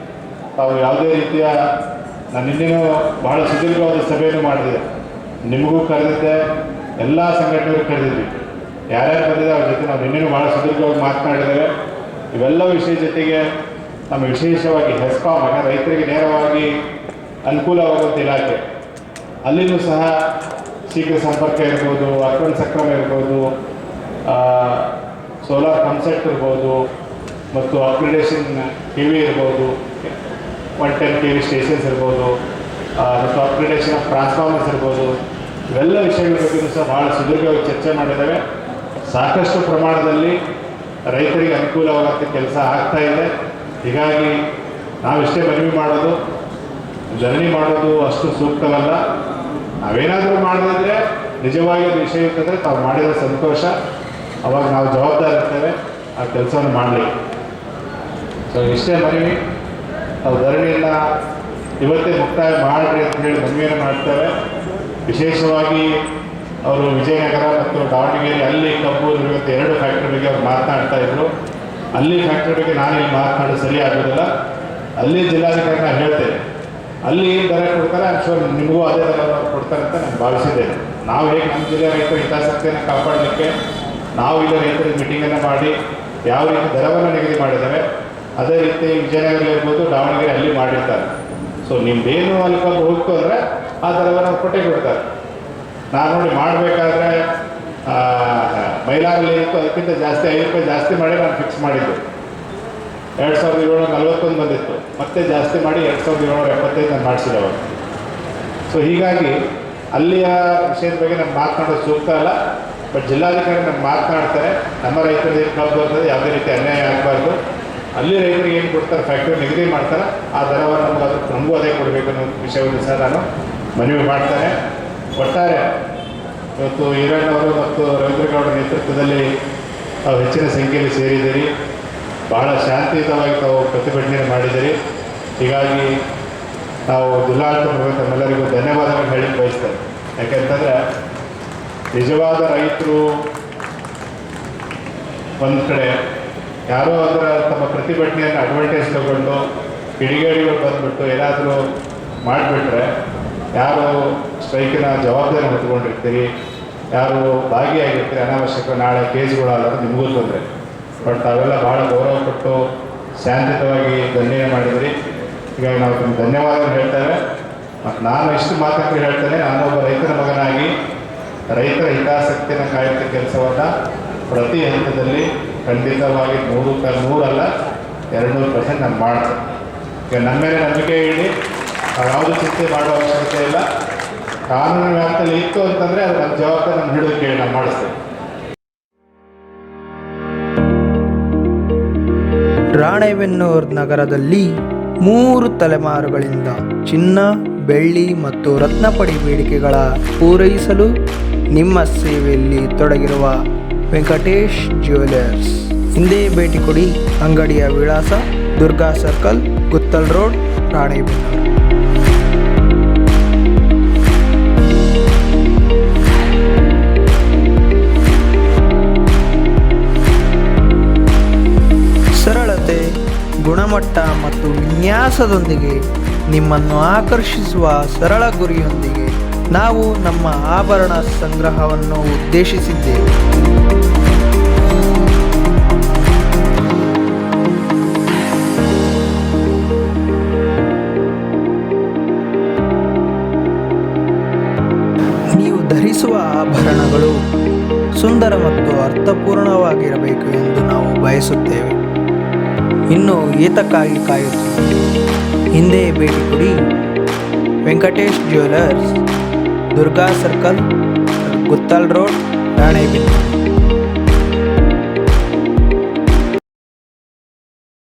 ತಾವು ಯಾವುದೇ ರೀತಿಯ, ನಾನು ನಿನ್ನೆನೂ ಬಹಳ ಸುದೀರ್ಘವಾದ ಸಭೆಯನ್ನು ಮಾಡಿದೆ. ನಿಮಗೂ ಕರೆದಿದ್ದೆ, ಎಲ್ಲ ಸಂಘಟನೆಗೂ ಕರೆದಿದ್ವಿ. ಯಾರ್ಯಾರು ಬಂದಿದೆ ಅವ್ರ ಜೊತೆ ನಾವು ನಿನ್ನೆನೂ ಭಾಳ ಸುದೀರ್ಘವಾಗಿ ಮಾತನಾಡಿದ್ದೇವೆ. ಇವೆಲ್ಲ ವಿಷಯ ಜೊತೆಗೆ ನಮ್ಮ ವಿಶೇಷವಾಗಿ ಹೆಸ್ಕಾಂ, ರೈತರಿಗೆ ನೇರವಾಗಿ ಅನುಕೂಲವಾಗುವಂಥ ಇಲಾಖೆ, ಅಲ್ಲಿನೂ ಸಹ ಶೀಘ್ರ ಸಂಪರ್ಕ ಇರ್ಬೋದು, ಅಕ್ರಮ ಸಕ್ರಮ ಇರ್ಬೋದು, ಸೋಲಾರ್ ಪಂಪ್ಸೆಟ್ ಇರ್ಬೋದು, ಮತ್ತು ಅಪ್ಗ್ರೇಡೇಷನ್ TV ಇರ್ಬೋದು, 110 KV ಸ್ಟೇಷನ್ಸ್ ಇರ್ಬೋದು, ಮತ್ತು ಅಪ್ಗ್ರೇಡೇಷನ್ ಆಫ್ ಟ್ರಾನ್ಸ್ಫಾರ್ಮರ್ಸ್ ಇರ್ಬೋದು. ಇವೆಲ್ಲ ವಿಷಯಗಳ ಬಗ್ಗೆಯೂ ಸಹ ಭಾಳ ಸುದೀರ್ಘವಾಗಿ ಚರ್ಚೆ ಮಾಡಿದ್ದೇವೆ. ಸಾಕಷ್ಟು ಪ್ರಮಾಣದಲ್ಲಿ ರೈತರಿಗೆ ಅನುಕೂಲವಾಗಂಥ ಕೆಲಸ ಆಗ್ತಾ ಇದೆ. ಹೀಗಾಗಿ ನಾವಿಷ್ಟೇ ಮನವಿ ಮಾಡೋದು, ಧರಣಿ ಮಾಡೋದು ಅಷ್ಟು ಸೂಕ್ತವಲ್ಲ. ನಾವೇನಾದರೂ ಮಾಡಿದ್ರೆ ನಿಜವಾಗಿ ಅದು ವಿಷಯ ಇರ್ತಂದರೆ ತಾವು ಮಾಡಿದ ಸಂತೋಷ, ಅವಾಗ ನಾವು ಜವಾಬ್ದಾರಿ ಇರ್ತೇವೆ ಆ ಕೆಲಸವನ್ನು ಮಾಡಲಿಕ್ಕೆ. ಸೊ ಇಷ್ಟೇ ಮನವಿ. ತಾವು ಧರಣಿಯನ್ನು ಇವತ್ತೇ ಮುಕ್ತಾಯ ಮಾಡಿರಿ ಅಂತ ಹೇಳಿ ಮನವಿಯನ್ನು ಮಾಡ್ತೇವೆ. ವಿಶೇಷವಾಗಿ ಅವರು ವಿಜಯನಗರ ಮತ್ತು ದಾವಣಗೆರೆ ಅಲ್ಲಿ ಕಬ್ಬು ಇರುವಂಥ 2 ಫ್ಯಾಕ್ಟ್ರಿ ಬಗ್ಗೆ ಅವ್ರು ಮಾತನಾಡ್ತಾ ಇದ್ರು. ಅಲ್ಲಿ ಫ್ಯಾಕ್ಟ್ರಿ ಬಗ್ಗೆ ನಾನು ಇಲ್ಲಿ ಮಾತನಾಡೋದು ಸರಿ ಆಗೋದಿಲ್ಲ. ಅಲ್ಲಿ ಜಿಲ್ಲಾಧಿಕಾರಿ ನಾನು ಹೇಳ್ತೇನೆ, ಅಲ್ಲಿ ಏನು ದರ ಕೊಡ್ತಾರೆ ಶೋರ್ ನಿಮಗೂ ಅದೇ ದರ ಕೊಡ್ತಾರೆ ಅಂತ ನಾನು ಭಾವಿಸಿದ್ದೇನೆ. ನಾವು ಹೇಗೆ ನಮ್ಮ ಜಿಲ್ಲೆ ರೈತರ ಹಿತಾಸಕ್ತಿಯನ್ನು ಕಾಪಾಡಲಿಕ್ಕೆ ನಾವು ಇಲ್ಲಿ ರೈತರ ಮೀಟಿಂಗನ್ನು ಮಾಡಿ ಯಾವ ರೀತಿ ದರವನ್ನು ನಿಗದಿ ಮಾಡಿದ್ದೇವೆ, ಅದೇ ರೀತಿ ವಿಜಯನಗರ ಇರ್ಬೋದು, ದಾವಣಗೆರೆ ಅಲ್ಲಿ ಮಾಡಿರ್ತಾರೆ. ಸೊ ನಿಮ್ದೇನು ಅಲ್ಲಿ ಕಬ್ಬು ಹೋಗ್ತು ಅಂದರೆ ಆ ದರವನ್ನು ಕೊಟ್ಟೇ ಕೊಡ್ತಾರೆ. ನಾನು ನೋಡಿ ಮಾಡಬೇಕಾದ್ರೆ ಮೈಲಾರಲ್ಲಿ ಇತ್ತು, ಅದಕ್ಕಿಂತ ಜಾಸ್ತಿ 5 ರೂಪಾಯಿ ಜಾಸ್ತಿ ಮಾಡಿ ನಾನು ಫಿಕ್ಸ್ ಮಾಡಿದ್ದು. 2741 ಬಂದಿತ್ತು, ಮತ್ತೆ ಜಾಸ್ತಿ ಮಾಡಿ 2775 ನಾನು ಮಾಡಿಸಿದವರು. ಸೊ ಹೀಗಾಗಿ ಅಲ್ಲಿಯ ವಿಷಯದ ಬಗ್ಗೆ ನಾನು ಮಾತನಾಡೋದು ಸೂಕ್ತ ಅಲ್ಲ. ಬಟ್ ಜಿಲ್ಲಾಧಿಕಾರಿ ನಾನು ಮಾತನಾಡ್ತಾರೆ, ನಮ್ಮ ರೈತರಿಗೆ ಏನು ಕಬ್ಬು ಬರ್ತದೆ, ಯಾವುದೇ ರೀತಿ ಅನ್ಯಾಯ ಆಗಬಾರ್ದು. ಅಲ್ಲಿ ರೈತರಿಗೆ ಏನು ಕೊಡ್ತಾರೆ, ಫ್ಯಾಕ್ಟ್ರಿ ನಿಗದಿ ಮಾಡ್ತಾರೆ, ಆ ದರವನ್ನು ನಮಗೂ ಅದೇ ಕೊಡಬೇಕು ಅನ್ನೋ ವಿಷಯವನ್ನು ಸಹ ನಾನು ಮನವಿ ಮಾಡ್ತೇನೆ. ಒಟ್ಟಾರೆ ಇವತ್ತು ಈರಣ್ಣವರು ಮತ್ತು ರವೀಂದ್ರಗೌಡರ ನೇತೃತ್ವದಲ್ಲಿ ತಾವು ಹೆಚ್ಚಿನ ಸಂಖ್ಯೆಯಲ್ಲಿ ಸೇರಿದ್ದೀರಿ. ಬಹಳ ಶಾಂತಿಯುತವಾಗಿ ತಾವು ಪ್ರತಿಭಟನೆ ಮಾಡಿದ್ದೀರಿ. ಹೀಗಾಗಿ ನಾವು ಜಿಲ್ಲಾಡಳಿತ ತಮ್ಮೆಲ್ಲರಿಗೂ ಧನ್ಯವಾದಗಳನ್ನು ಹೇಳಿ ಬಯಸ್ತೇವೆ. ಯಾಕೆಂತಂದರೆ ನಿಜವಾದ ರೈತರು ಒಂದು ಕಡೆ ಯಾರೋ ಅದರ ತಮ್ಮ ಪ್ರತಿಭಟನೆಯನ್ನು ಅಡ್ವಾಂಟೇಜ್ ತಗೊಂಡು ಕಿಡಿಗೇಡಿಗಳು ಬಂದುಬಿಟ್ಟು ಏನಾದರೂ ಮಾಡಿಬಿಟ್ರೆ ಯಾರು ಸ್ಟ್ರೈಕಿನ ಜವಾಬ್ದಾರಿ ಹೊತ್ಕೊಂಡಿರ್ತೀರಿ, ಯಾರು ಭಾಗಿಯಾಗಿರ್ತೀರಿ, ಅನಾವಶ್ಯಕ ನಾಳೆ ಕೇಸ್ಗಳಾದರೂ ನಿಮಗೂ ತೊಂದರೆ. ಬಟ್ ತಾವೆಲ್ಲ ಭಾಳ ಗೌರವ ಕೊಟ್ಟು ಶಾಂತಿಯುತವಾಗಿ ದಂಡನೆ ಮಾಡಿದ್ರಿ. ಹೀಗಾಗಿ ನಾವು ನಿಮ್ಗೆ ಧನ್ಯವಾದಗಳು ಹೇಳ್ತೇವೆ. ಮತ್ತು ನಾನು ಇಷ್ಟು ಮಾತನ್ನು ಹೇಳ್ತೇನೆ, ನಾನೊಬ್ಬ ರೈತರ ಮಗನಾಗಿ ರೈತರ ಹಿತಾಸಕ್ತಿಯನ್ನು ಕಾಯುವ ಕೆಲಸವನ್ನು ಪ್ರತಿ ಹಂತದಲ್ಲಿ ಖಂಡಿತವಾಗಿ 100 ಅಲ್ಲ 200% ನಾನು ಮಾಡ್ತೇನೆ. ಈಗ ನಮ್ಮ ಮೇಲೆ ನಂಬಿಕೆ ಇಡಿ, ನಾವು ಯಾವುದೂ ಚಿಂತೆ ಮಾಡುವ ಅವಶ್ಯಕತೆ ಇಲ್ಲ. ಕಾನೂನು ವ್ಯಾಪ್ತಿಯಲ್ಲಿ ಇತ್ತು ಅಂತಂದರೆ ಅದು ನಮ್ಮ ಜವಾಬ್ದಾರಿ ನಮ್ಮ ಹಿಡಿದು ಕೇಳಿ ನಾವು ಮಾಡಿಸ್ತೇವೆ. ರಾಣೆಬೆನ್ನೂರು ನಗರದಲ್ಲಿ 3 ತಲೆಮಾರುಗಳಿಂದ ಚಿನ್ನ, ಬೆಳ್ಳಿ ಮತ್ತು ರತ್ನಪಡಿ ಬೇಡಿಕೆಗಳ ಪೂರೈಸಲು ನಿಮ್ಮ ಸೇವೆಯಲ್ಲಿ ತೊಡಗಿರುವ ವೆಂಕಟೇಶ್ ಜ್ಯುವೆಲರ್ಸ್ ಹಿಂದೆ ಭೇಟಿ ಕೊಡಿ. ಅಂಗಡಿಯ ವಿಳಾಸ ದುರ್ಗಾ ಸರ್ಕಲ್, ಗುತ್ತಲ್ ರೋಡ್, ರಾಣೆಬೆನ್ನೂರು. ಸರಳತೆ, ಗುಣಮಟ್ಟ ಮತ್ತು ವಿನ್ಯಾಸದೊಂದಿಗೆ ನಿಮ್ಮನ್ನು ಆಕರ್ಷಿಸುವ ಸರಳ ಗುರಿಯೊಂದಿಗೆ ನಾವು ನಮ್ಮ ಆಭರಣ ಸಂಗ್ರಹವನ್ನು ಉದ್ದೇಶಿಸಿದ್ದೇವೆ. ನೀವು ಧರಿಸುವ ಆಭರಣಗಳು ಸುಂದರ ಮತ್ತು ಅರ್ಥಪೂರ್ಣವಾಗಿರಬೇಕು ಎಂದು ನಾವು ಬಯಸುತ್ತೇವೆ. ಇನ್ನು ಏತಕ್ಕಾಗಿ ಕಾಯುತ್ತೀವಿ? ಹಿಂದೆ ಭೇಟಿ ಕೊಡಿ. Venkatesh jewellers, Durga circle, Guttal road, Ranebennur.